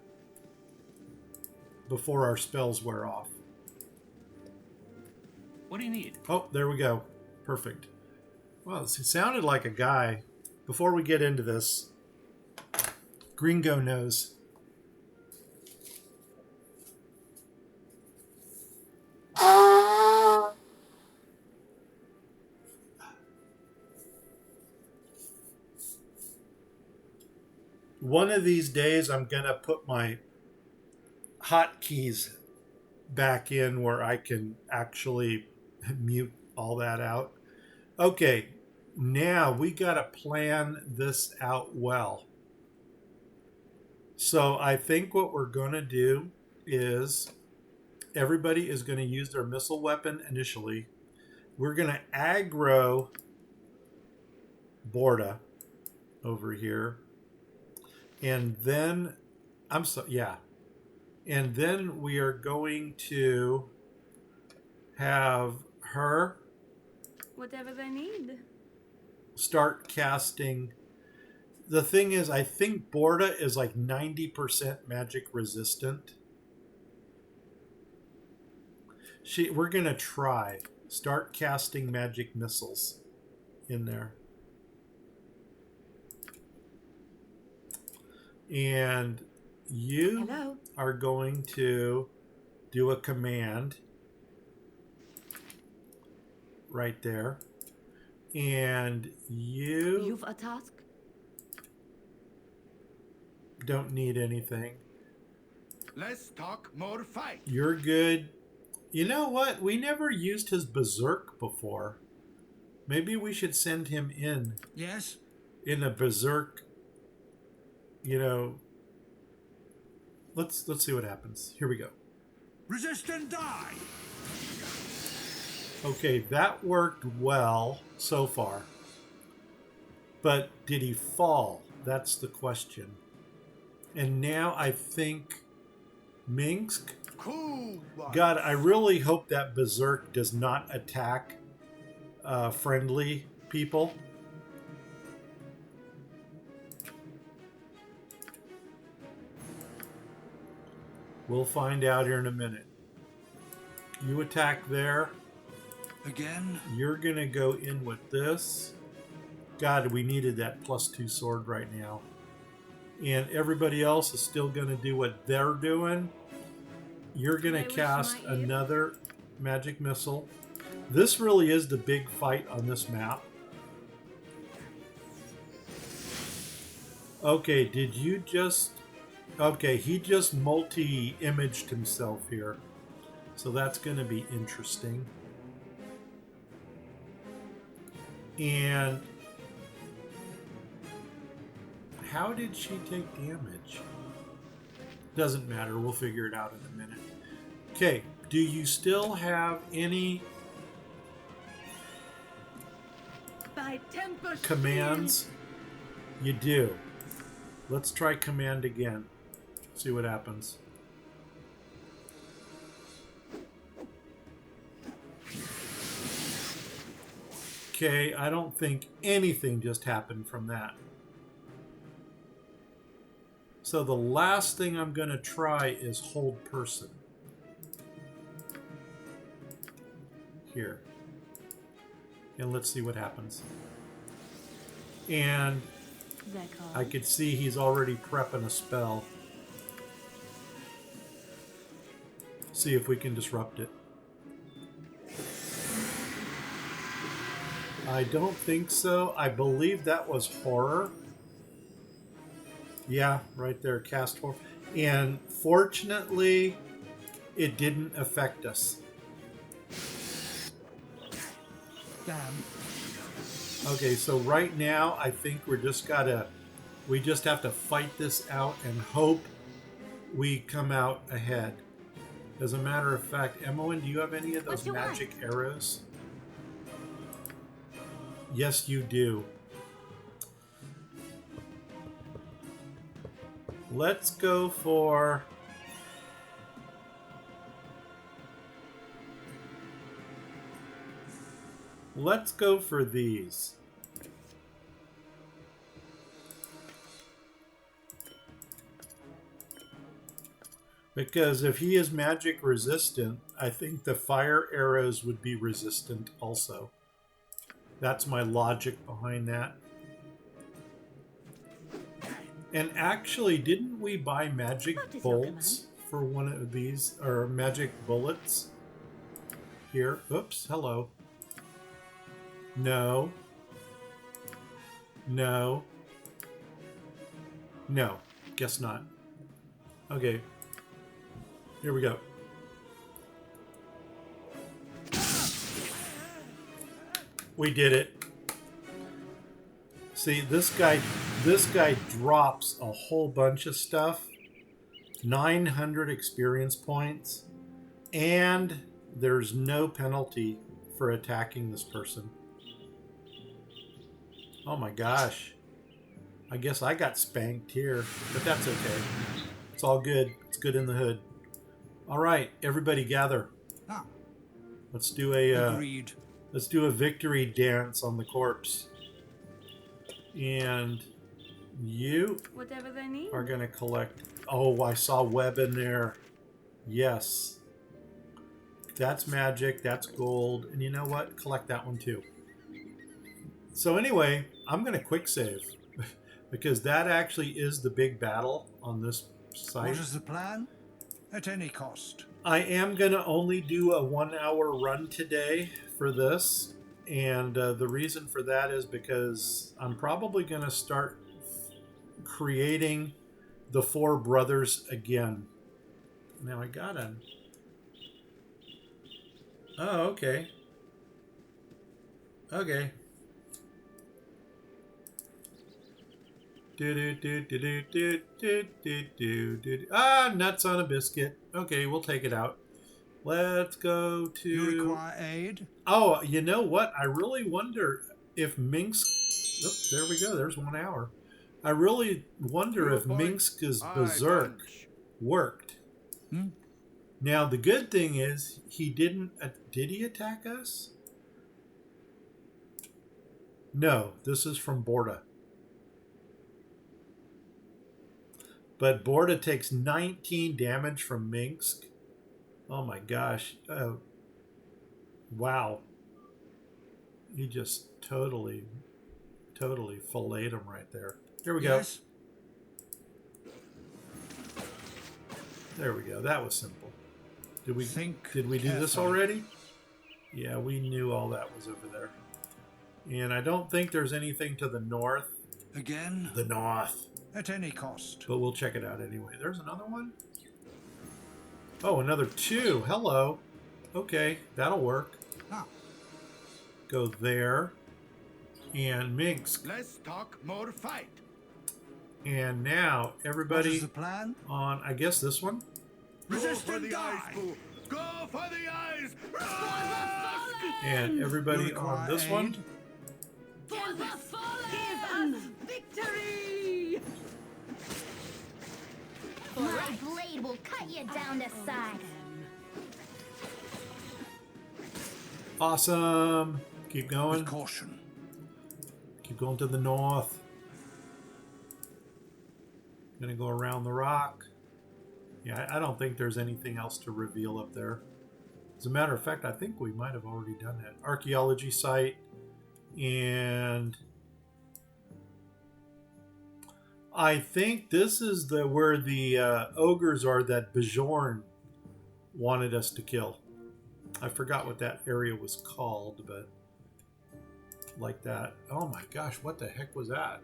before our spells wear off. What do you need? Oh, there we go. Perfect. Well, it sounded like a guy. Before we get into this, Gringo knows. One of these days, I'm going to put my hotkeys back in where I can actually mute all that out. Okay, now we got to plan this out well. So I think what we're going to do is everybody is going to use their missile weapon initially. We're going to aggro Borda over here. And then, and then we are going to have her Whatever they need. start casting. The thing is, I think Borda is like 90% magic resistant. We're going to try. Start casting magic missiles in there. And you Hello. are going to do a command right there. And You've a task? don't need anything. Let's talk more fight. You're good. You know what? We never used his berserk before. Maybe we should send him in Yes? a berserk. You know, let's see what happens. Here we go. Resist and die! Okay, that worked well so far. But did he fall? That's the question. And now I think Minsk. God, I really hope that Berserk does not attack friendly people. We'll find out here in a minute. You attack there. Again? You're going to go in with this. God, we needed that +2 sword right now. And everybody else is still going to do what they're doing. You're going to cast another magic missile. This really is the big fight on this map. Okay, did you just... Okay, he just multi-imaged himself here. So that's going to be interesting. And how did she take damage? Doesn't matter. We'll figure it out in a minute. Okay, do you still have any commands? You do. Let's try command again. See what happens. Okay, I don't think anything just happened from that. So the last thing I'm going to try is hold person. Here. And let's see what happens. And I could see he's already prepping a spell. See if we can disrupt it. I don't think so. I believe that was horror. Yeah, right there, cast horror. And fortunately, it didn't affect us. Damn. Okay, so right now, I think we just have to fight this out and hope we come out ahead. As a matter of fact, Emmeline, do you have any of those magic arrows? Yes, you do. Let's go for... Let's go for these. Because if he is magic resistant, I think the fire arrows would be resistant also. That's my logic behind that. And actually, didn't we buy magic bolts for one of these, or magic bullets? Here, oops, hello. No. No. No, guess not. Okay. Here we go. We did it. See, this guy drops a whole bunch of stuff. 900 experience points. And there's no penalty for attacking this person. Oh my gosh. I guess I got spanked here, but that's okay. It's all good. It's good in the hood. All right, everybody gather. Ah. Let's do a Agreed. let's do a victory dance on the corpse. And you Whatever they need. are going to collect... Oh, I saw web in there. Yes. That's magic. That's gold. And you know what? Collect that one too. So anyway, I'm going to quick save. Because that actually is the big battle on this site. What is the plan? At any cost. I am going to only do a 1 hour run today for this. And the reason for that is because I'm probably going to start creating the 4 brothers again. Now I got him. Oh, okay. Okay. Ah, nuts on a biscuit. Okay, we'll take it out. Let's go to... You require aid? Oh, you know what? I really wonder if Minsk... Oh, there we go. There's 1 hour. I really wonder You if point, Minsk's I berserk punch. worked. Now, the good thing is he didn't... did he attack us? No, this is from Borda. But Borda takes 19 damage from Minsk. Oh my gosh. Wow. He just totally filleted him right there. Here we Yes. go. There we go. That was simple. Did we do this carefully. already? Yeah, we knew all that was over there. And I don't think there's anything to the north. Again, The north. at any cost. But we'll check it out anyway. There's another one. Oh, another 2. Hello. Okay, that'll work. Ah, Go there. And Minsk. Less talk, more fight. And now what everybody is the plan? on, I guess this one. Resist for the eyes, Boo. Go for the eyes. And everybody You on require this one. aid? For the fallen! Give us victory! My blade will cut you down to size. Awesome. Keep With going. caution. Keep going to the north. Gonna go around the rock. Yeah, I don't think there's anything else to reveal up there. As a matter of fact, I think we might have already done that. Archaeology site. And I think this is where the ogres are that Bjorn wanted us to kill. I forgot what that area was called, but like that. Oh my gosh, what the heck was that?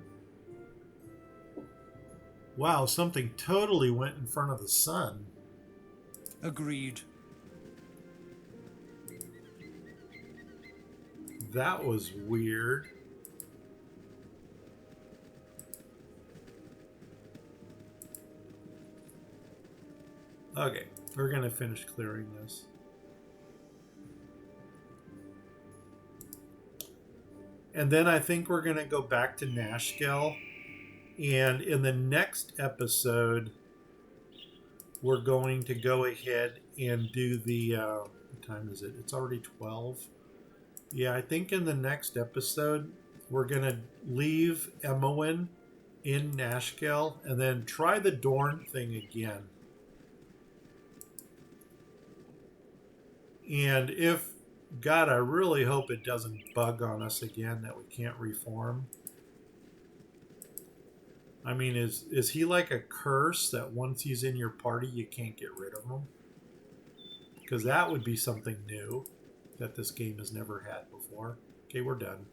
Wow, something totally went in front of the sun. Agreed. That was weird. Okay, we're going to finish clearing this. And then I think we're going to go back to Nashkel. And in the next episode, we're going to go ahead and do the... what time is it? It's already 12. Yeah, I think in the next episode, we're going to leave Emowyn in Nashkel and then try the Dorn thing again. And if, God, I really hope it doesn't bug on us again that we can't reform. I mean, is he like a curse that once he's in your party, you can't get rid of him? Because that would be something new that this game has never had before. Okay, we're done.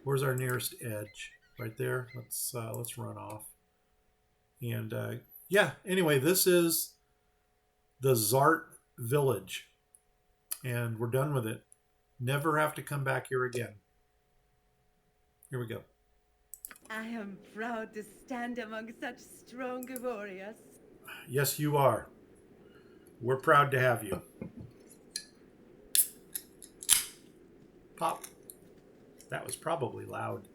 Where's our nearest edge? Right there. Let's run off. And yeah, anyway, this is the Zart village. And we're done with it. Never have to come back here again. Here we go. I am proud to stand among such strong warriors. Yes, you are. We're proud to have you. Pop. That was probably loud.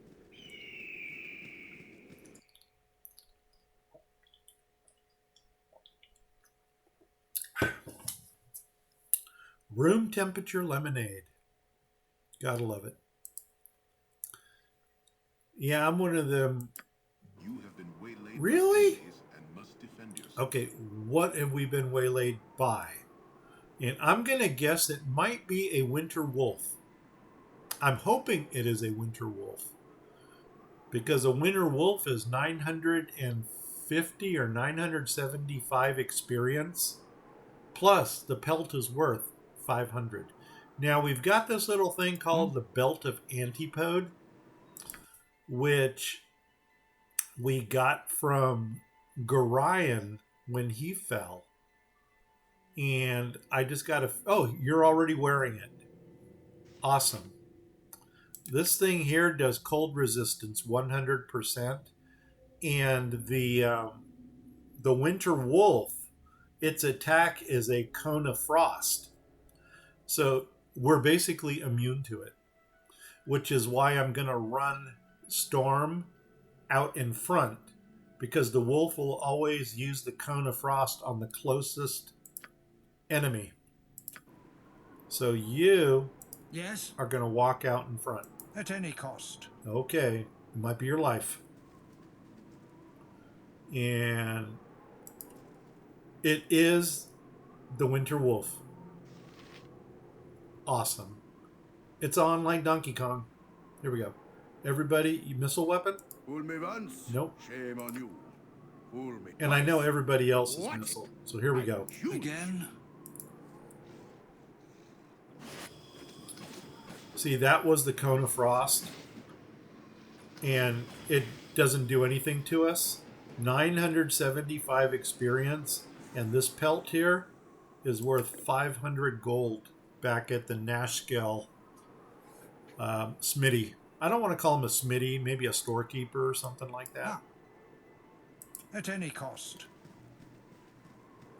Room temperature lemonade. Gotta love it. Yeah, I'm one of them. You have been waylaid Really? and must defend yourself. Okay, what have we been waylaid by? And I'm going to guess it might be a winter wolf. I'm hoping it is a winter wolf. Because a winter wolf is 950 or 975 experience. Plus, the pelt is worth 500. Now, we've got this little thing called the Belt of Antipode, which we got from Gorion when he fell. And I just got oh, you're already wearing it. Awesome. This thing here does cold resistance 100%. And the winter wolf, its attack is a cone of frost. So we're basically immune to it, which is why I'm going to run Storm out in front, because the wolf will always use the cone of frost on the closest enemy. So you Yes? are going to walk out in front. At any cost. Okay, it might be your life. And it is the Winter Wolf. Awesome. It's on like Donkey Kong. Here we go. Everybody, you missile weapon? Fool me once. Nope. Shame on you. Fool me And I know twice. everybody else is What? missile. So here we go. Again? See, that was the cone of frost. And it doesn't do anything to us. 975 experience. And this pelt here is worth 500 gold back at the Nashkel Smitty. I don't want to call him a Smitty, maybe a storekeeper or something like that. At any cost.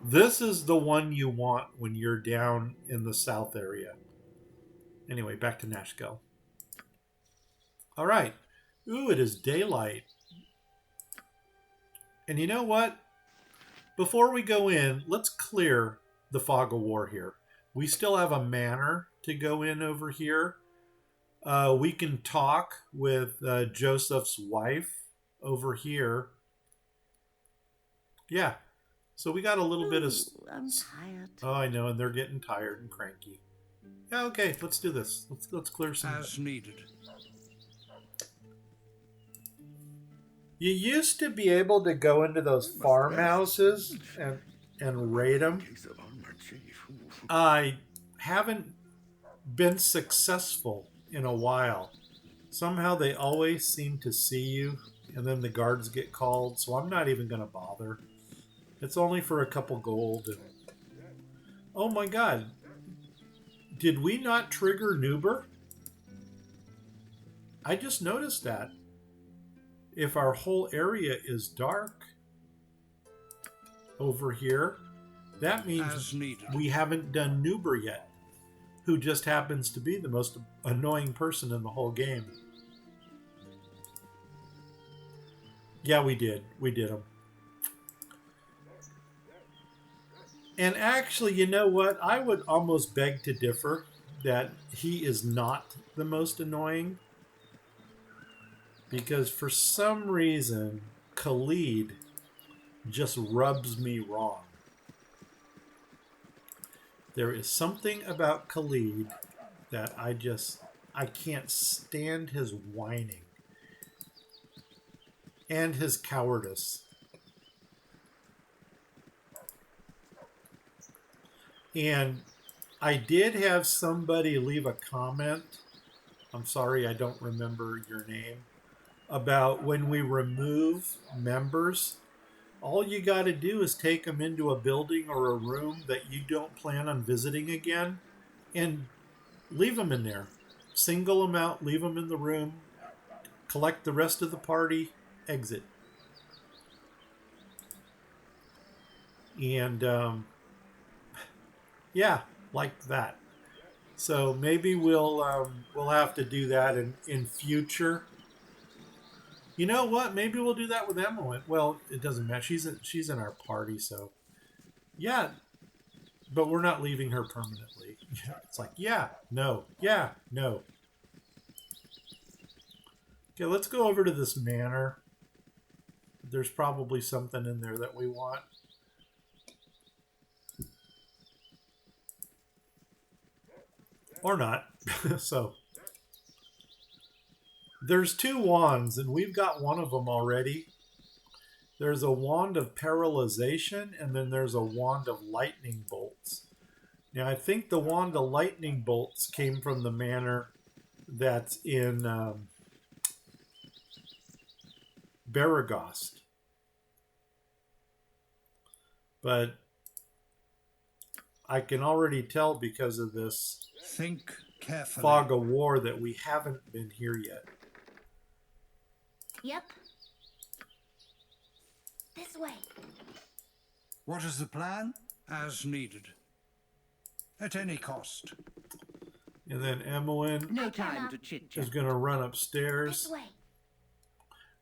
This is the one you want when you're down in the south area. Anyway, back to Nashkel. All right. Ooh, it is daylight. And you know what? Before we go in, let's clear the fog of war here. We still have a manor to go in over here. We can talk with Joseph's wife over here. Yeah. So we got a little bit of... I'm tired. Oh, I know, and they're getting tired and cranky. Yeah, okay, let's do this. Let's clear some... As needed. You used to be able to go into those farmhouses and raid them. I haven't been successful in a while. Somehow they always seem to see you, and then the guards get called, so I'm not even going to bother. It's only for a couple gold. And... Oh my god. Did we not trigger Nuber? I just noticed that. If our whole area is dark over here, that means we haven't done Nuber yet, who just happens to be the most annoying person in the whole game. Yeah, we did. We did him. And actually, you know what? I would almost beg to differ that he is not the most annoying. Because for some reason, Khalid just rubs me wrong. There is something about Khalid that I can't stand his whining. And his cowardice. And I did have somebody leave a comment. I'm sorry, I don't remember your name. About when we remove members, all you got to do is take them into a building or a room that you don't plan on visiting again and leave them in there. Single them out, leave them in the room, collect the rest of the party, exit. And yeah, like that. So maybe we'll have to do that in future. You know what? Maybe we'll do that with Emily. Well, it doesn't matter. She's in our party, so yeah. But we're not leaving her permanently. It's like, yeah, no. Okay, let's go over to this manor. There's probably something in there that we want. Or not. So... There's 2 wands, and we've got one of them already. There's a wand of paralyzation, and then there's a wand of lightning bolts. Now, I think the wand of lightning bolts came from the manor that's in Baragost. But I can already tell because of this Think carefully. fog of war that we haven't been here yet. Yep. This way. What is the plan? As needed. At any cost. And then Emmeline No time to chit-chat. is going to run upstairs. This way.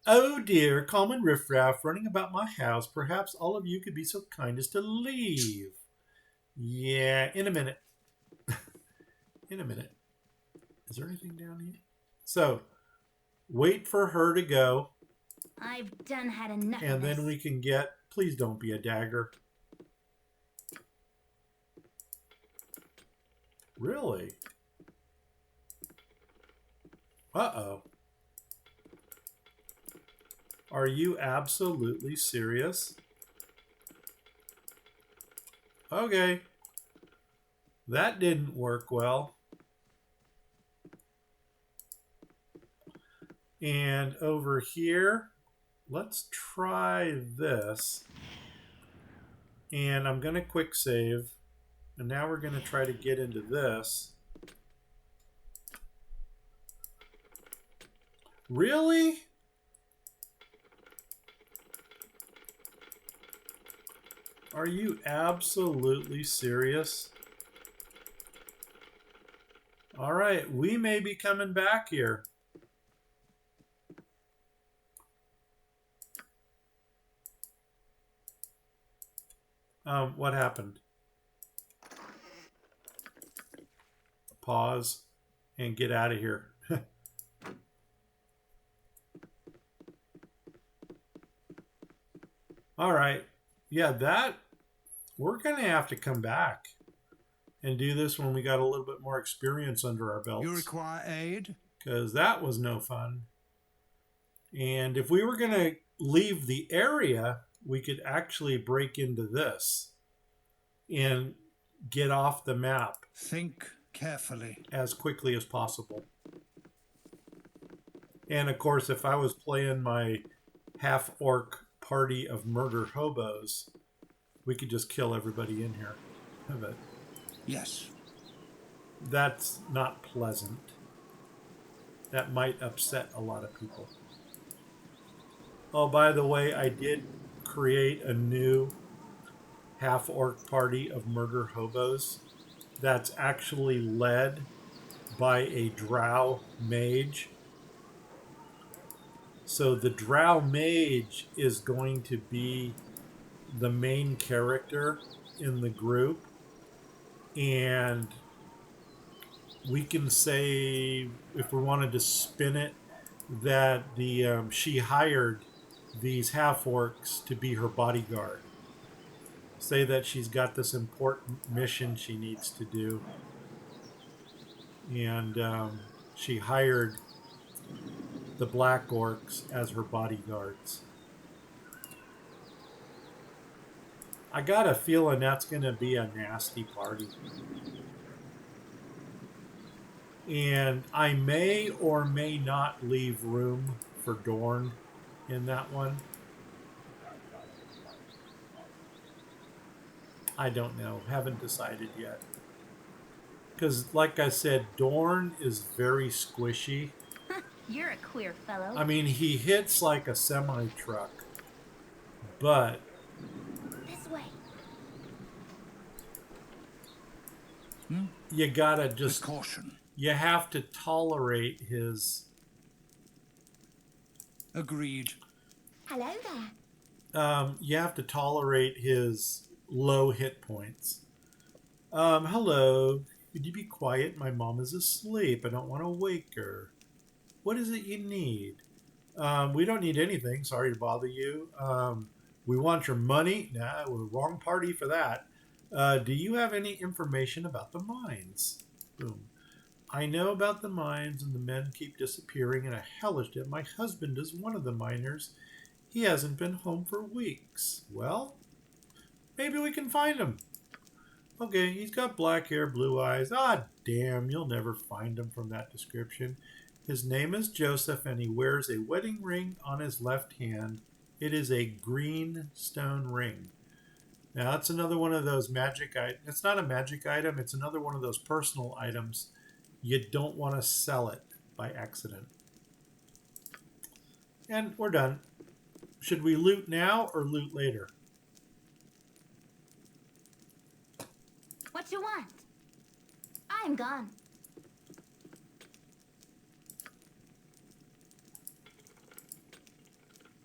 Oh dear, common riffraff running about my house. Perhaps all of you could be so kind as to leave. Yeah, in a minute. In a minute. Is there anything down here? So, wait for her to go. I've done had enough And of this. then we can get... Please don't be a dagger. Really? Uh-oh. Are you absolutely serious? Okay. That didn't work well. And over here, let's try this. And I'm going to quick save. And now we're going to try to get into this. Really? Are you absolutely serious? All right, we may be coming back here. What happened? Pause and get out of here. All right. Yeah, we're going to have to come back and do this when we got a little bit more experience under our belts. You require aid? Because that was no fun. And if we were going to leave the area, we could actually break into this and get off the map. Think carefully. As quickly as possible. And of course, if I was playing my half-orc party of murder hobos, we could just kill everybody in here. But yes. That's not pleasant. That might upset a lot of people. Oh, by the way, I did create a new half-orc party of murder hobos that's actually led by a drow mage. So the drow mage is going to be the main character in the group. And we can say, if we wanted to spin it, that she hired these half-orcs to be her bodyguard. Say that she's got this important mission she needs to do. And she hired the black orcs as her bodyguards. I got a feeling that's going to be a nasty party. And I may or may not leave room for Dorn in that one. I don't know. Haven't decided yet. Because, like I said, Dorn is very squishy. You're a queer fellow. I mean, he hits like a semi-truck. But... This way. You gotta just... With caution. You have to tolerate his... Agreed. Hello there. You have to tolerate his low hit points. Hello. Could you be quiet? My mom is asleep. I don't want to wake her. What is it you need? We don't need anything. Sorry to bother you. We want your money. Nah, we're the wrong party for that. Do you have any information about the mines? Boom. I know about the mines, and the men keep disappearing in a hellish debt. My husband is one of the miners. He hasn't been home for weeks. Well, maybe we can find him. Okay, he's got black hair, blue eyes. Ah, damn, you'll never find him from that description. His name is Joseph, and he wears a wedding ring on his left hand. It is a green stone ring. Now, that's another one of those magic items. It's not a magic item. It's another one of those personal items. You don't want to sell it by accident. And we're done. Should we loot now or loot later? What you want? I'm gone.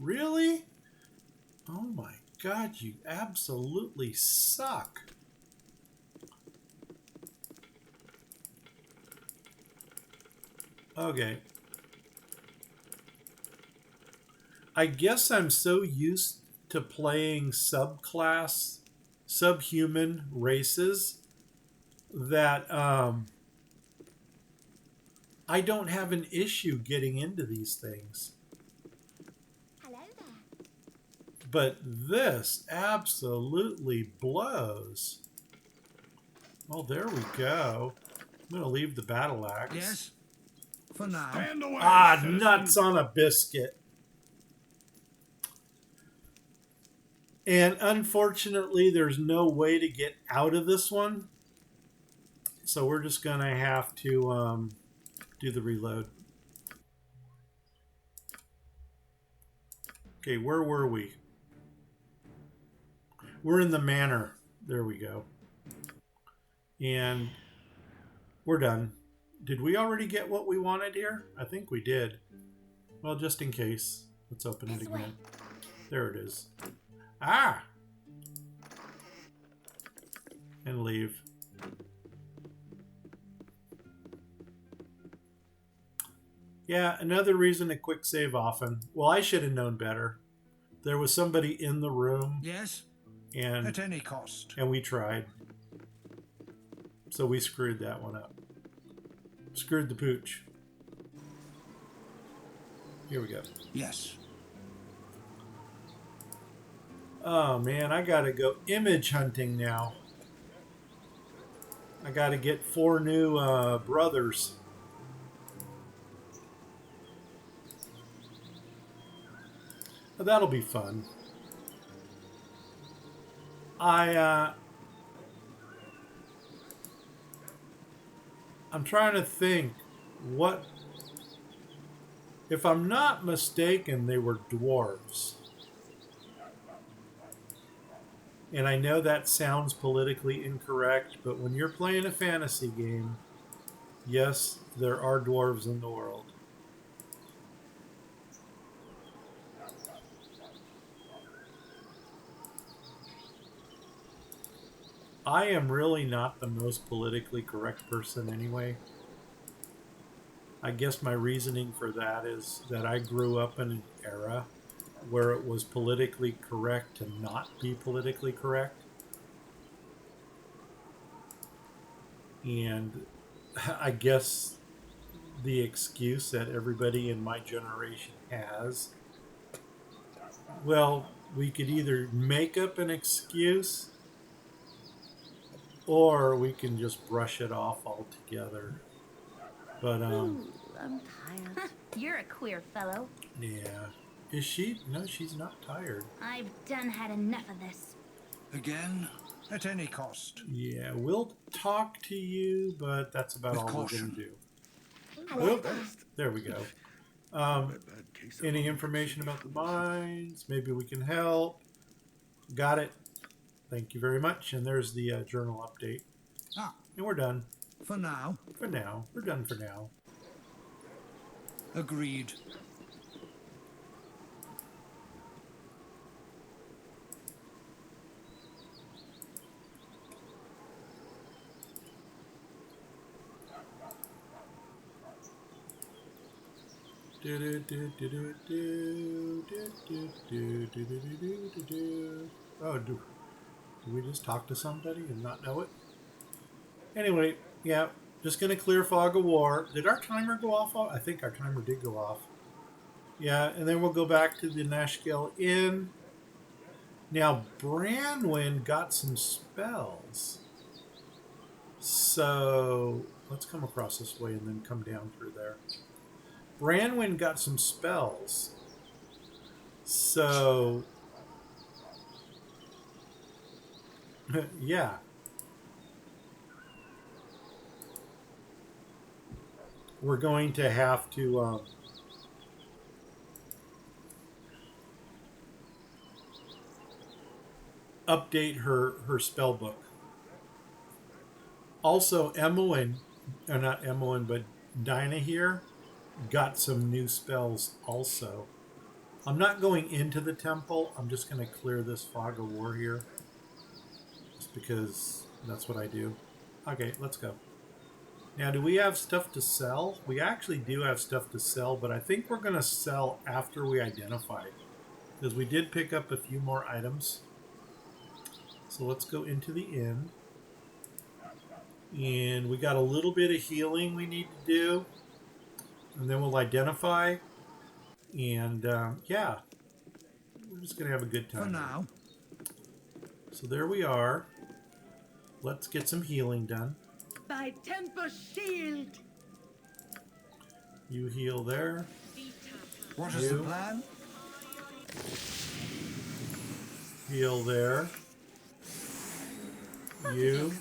Really? Oh my god, you absolutely suck. Okay. I guess I'm so used to playing subhuman races that I don't have an issue getting into these things. Hello there. But this absolutely blows. Well, there we go. I'm going to leave the battle axe. Yes? For now. Stand away, Ah, citizen. nuts on a biscuit. And unfortunately, there's no way to get out of this one. So we're just going to have to do the reload. Okay, where were we? We're in the manor. There we go. And we're done. Did we already get what we wanted here? I think we did. Well, just in case. Let's open it again. There it is. Ah! And leave. Yeah, another reason to quick save often. Well, I should have known better. There was somebody in the room. Yes? And at any cost. And we tried. So we screwed that one up. Screwed the pooch. Here we go. Yes. Oh man, I gotta go image hunting now. I gotta get 4 new brothers. That'll be fun. I'm trying to think what, if I'm not mistaken, they were dwarves. And I know that sounds politically incorrect, but when you're playing a fantasy game, yes, there are dwarves in the world. I am really not the most politically correct person anyway. I guess my reasoning for that is that I grew up in an era where it was politically correct to not be politically correct. And I guess the excuse that everybody in my generation has, well, we could either make up an excuse or we can just brush it off altogether. But, Ooh, I'm tired. You're a queer fellow. yeah. Is she? No, she's not tired. I've done had enough of this. Again, at any cost. Yeah, we'll talk to you, but that's about With all caution. we're going to do. Hello. Oop, there we go. Any information about the mines? Maybe we can help. Got it. Thank you very much. And there's the journal update. Ah, And we're done. for now. For now. We're done for now. Agreed. Oh, do we just talk to somebody and not know it? Anyway, yeah, just gonna clear fog of war. Did our timer go off? I think our timer did go off. Yeah, and then we'll go back to the Nashkel Inn. Now, Branwyn got some spells. So, let's come across this way and then come down through there. Branwyn got some spells. So, yeah. We're going to have to update her spell book. Also, Emmeline, or not Emmeline, but Dinah here got some new spells also. I'm not going into the temple. I'm just going to clear this fog of war here. Just because that's what I do. Okay, let's go. Now, do we have stuff to sell? We actually do have stuff to sell, but I think we're going to sell after we identify. Because we did pick up a few more items. So let's go into the inn. And we got a little bit of healing we need to do. And then we'll identify. And yeah, we're just going to have a good time. For now. So there we are. Let's get some healing done. Thy temper shield. You heal there. What is the plan? Heal there. You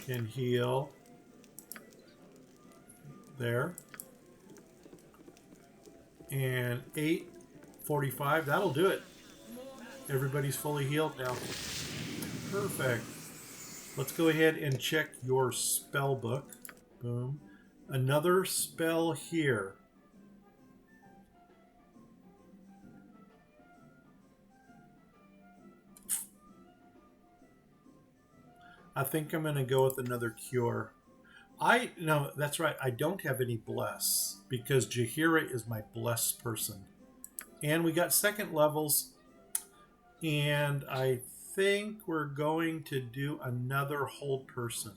can heal there. And 8:45, that'll do it. Everybody's fully healed now. Perfect. Let's go ahead and check your spell book. Boom. Another spell here. I think I'm going to go with another cure. No, that's right. I don't have any bless because Jaheira is my bless person. And we got second levels. And I think we're going to do another hold person.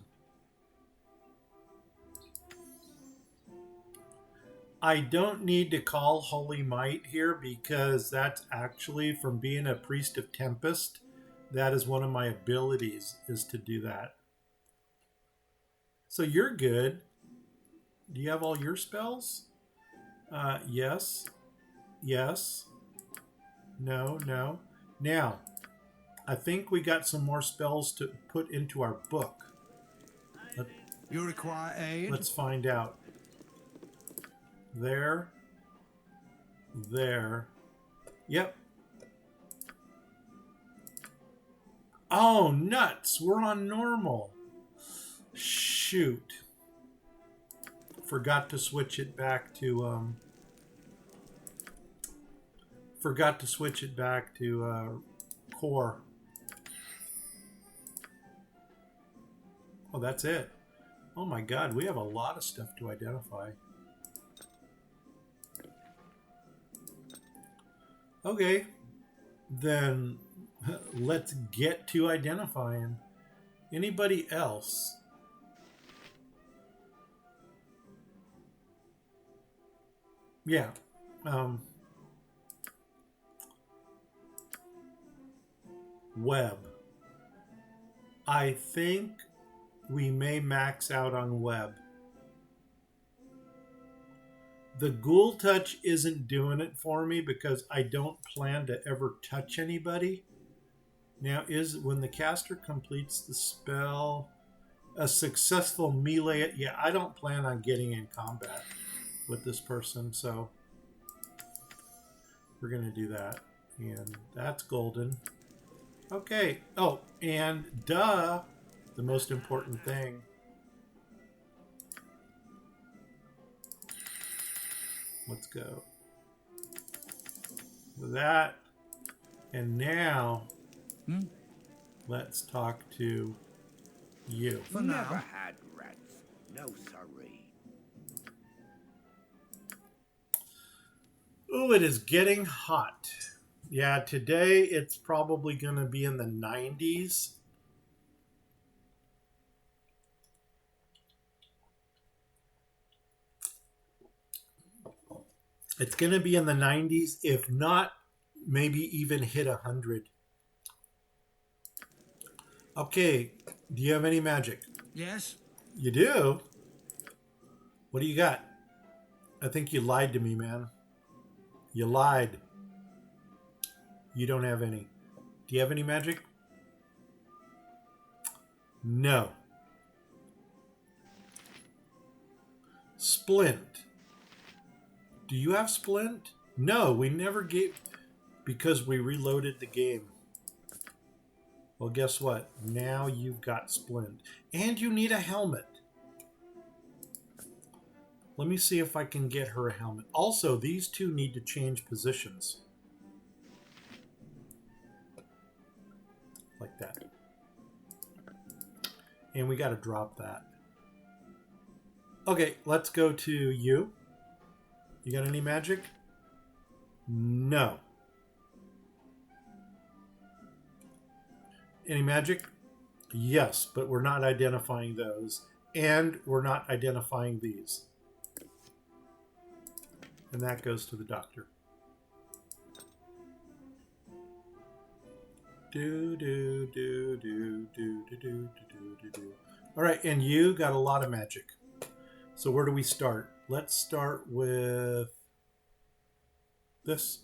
I don't need to call Holy Might here because that's actually from being a priest of Tempest. That is one of my abilities, is to do that. So you're good. Do you have all your spells? Yes. Yes. No, no. Now, I think we got some more spells to put into our book. You require aid? Let's find out. There. There. Yep. Oh, nuts. We're on normal. Shoot. Forgot to switch it back to, core. Oh, that's it. Oh my God, we have a lot of stuff to identify. Okay, then let's get to identifying. Anybody else? Yeah. Web. I think we may max out on web. The Ghoul Touch isn't doing it for me because I don't plan to ever touch anybody. Now, is when the caster completes the spell a successful melee? Yeah, I don't plan on getting in combat with this person, so we're going to do that. And that's golden. Okay. Oh, and duh, the most important thing. Let's go with that. And now, let's talk to you. For Never now. had rats. No siree. Oh, it is getting hot. Yeah, today it's probably going to be in the 90s. It's going to be in the 90s, if not, maybe even hit 100. Okay, do you have any magic? Yes? You do? What do you got? I think you lied to me, man. You lied. You don't have any. Do you have any magic? No. Splint. Do you have Splint? No, we never gave... Because we reloaded the game. Well, guess what? Now you've got Splint. And you need a helmet. Let me see if I can get her a helmet. Also, these two need to change positions. Like that. And we got to drop that. Okay, let's go to you. You got any magic? No. Any magic? Yes, but we're not identifying those. And we're not identifying these. And that goes to the doctor. Do, do, do, do, do, do, do, do, do, do. All right, and you got a lot of magic. So where do we start? Let's start with this.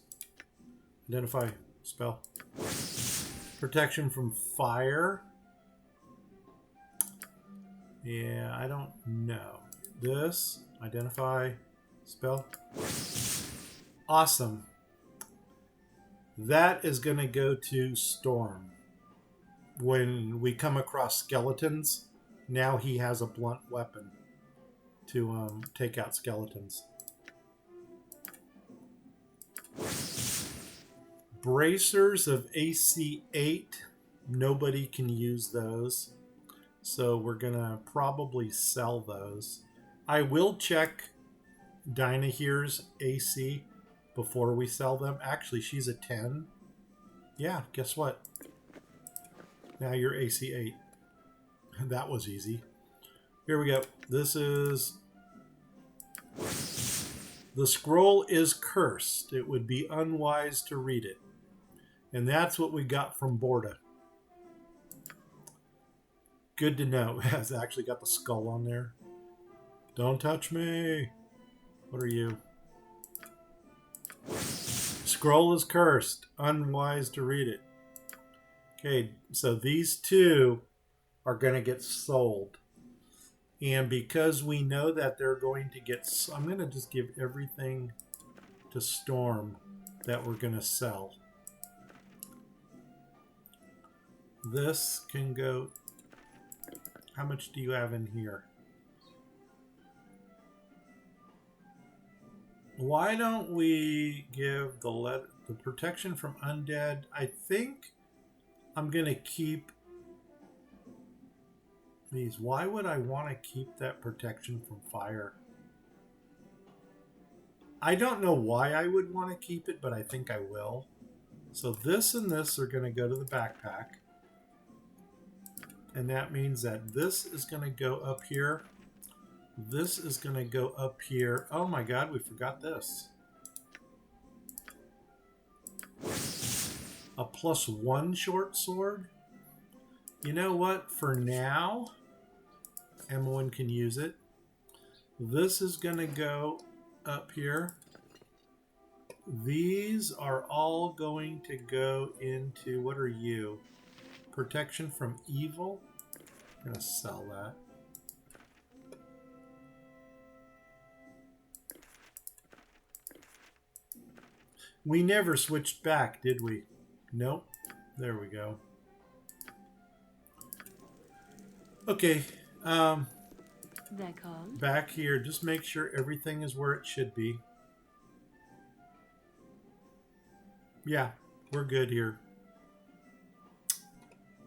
Identify spell. Protection from fire. Yeah, I don't know. This. Identify spell. Awesome. That is going to go to Storm. When we come across skeletons, now he has a blunt weapon to take out skeletons. Bracers of AC 8. Nobody can use those. So we're going to probably sell those. I will check Dinah here's AC before we sell them. Actually, she's a 10. Yeah, guess what? Now you're AC 8. That was easy. Here we go. This is... The scroll is cursed. It would be unwise to read it. And that's what we got from Borda. Good to know. It has actually got the skull on there. Don't touch me. What are you? Scroll is cursed. Unwise to read it. Okay, so these two are going to get sold. And because we know that they're going to get... I'm going to just give everything to Storm that we're going to sell. This can go... How much do you have in here? Why don't we give the protection from undead? I think I'm going to keep these. Why would I want to keep that protection from fire? I don't know why I would want to keep it, but I think I will. So this and this are going to go to the backpack. And that means that this is going to go up here. This is going to go up here. Oh my god, we forgot this. A +1 short sword? You know what? For now, Emmeline can use it. This is going to go up here. These are all going to go into... What are you? Protection from evil. I'm going to sell that. We never switched back, did we? Nope. There we go. Okay. Back here, just make sure everything is where it should be. Yeah, we're good here.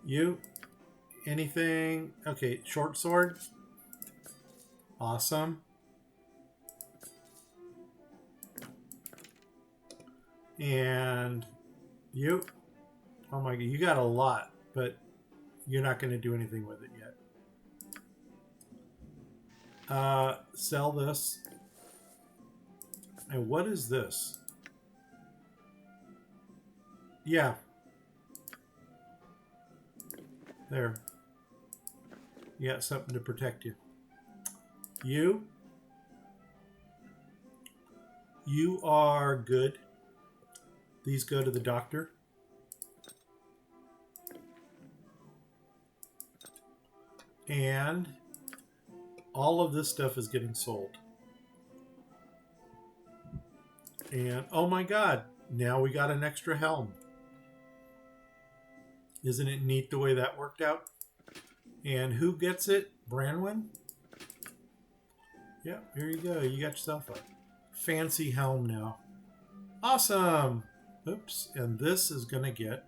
You? Anything? Okay, short sword. Awesome. And you? Oh my god, you got a lot, but you're not going to do anything with it yet. Sell this. And what is this? Yeah. There. You got something to protect you. You? You are good. These go to the doctor. And all of this stuff is getting sold. And oh my god, now we got an extra helm. Isn't it neat the way that worked out? And who gets it? Branwen? Yeah, here you go. You got yourself a fancy helm now. Awesome! Oops, and this is going to get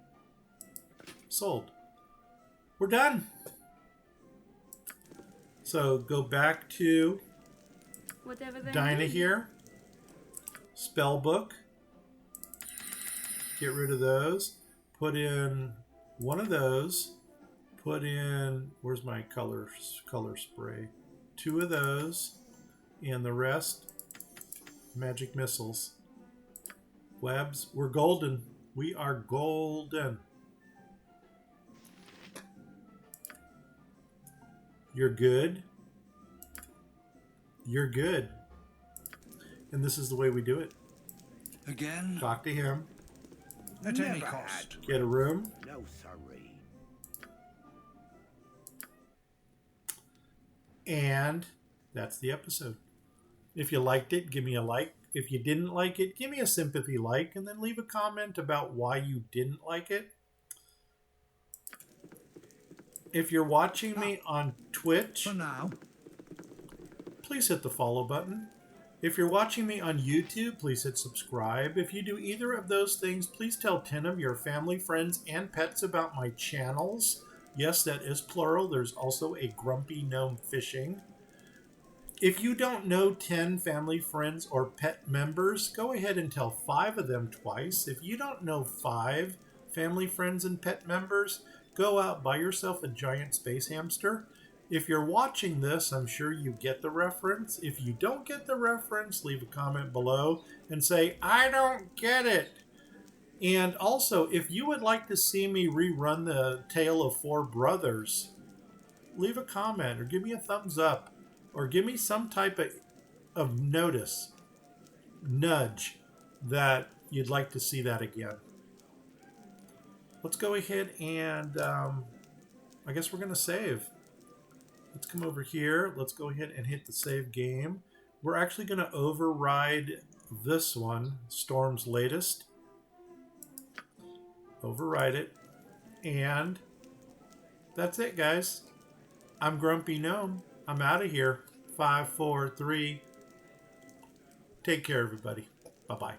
sold. We're done. So go back to Dinah here. Spell book. Get rid of those. Put in one of those. Put in, where's my color spray? 2 of those. And the rest, magic missiles. Webs, we're golden. We are golden. You're good. You're good. And this is the way we do it. Again? Talk to him. At any cost. Get a room. No, sorry. And that's the episode. If you liked it, give me a like. If you didn't like it, give me a sympathy like, and then leave a comment about why you didn't like it. If you're watching me on Twitch, For now. please hit the follow button. If you're watching me on YouTube, please hit subscribe. If you do either of those things, please tell 10 of your family, friends, and pets about my channels. Yes, that is plural. There's also a Grumpy Gnome Fishing. If you don't know 10 family, friends, or pet members, go ahead and tell 5 of them twice. If you don't know 5 family, friends, and pet members, go out, buy yourself a giant space hamster. If you're watching this, I'm sure you get the reference. If you don't get the reference, leave a comment below and say, I don't get it. And also, if you would like to see me rerun the Tale of 4 Brothers, leave a comment or give me a thumbs up or give me some type of nudge that you'd like to see that again. Let's go ahead and I guess we're going to save. Let's come over here. Let's go ahead and hit the save game. We're actually going to override this one, Storm's latest. Override it. And that's it, guys. I'm Grumpy Gnome. I'm out of here. 5, 4, 3. Take care, everybody. Bye-bye.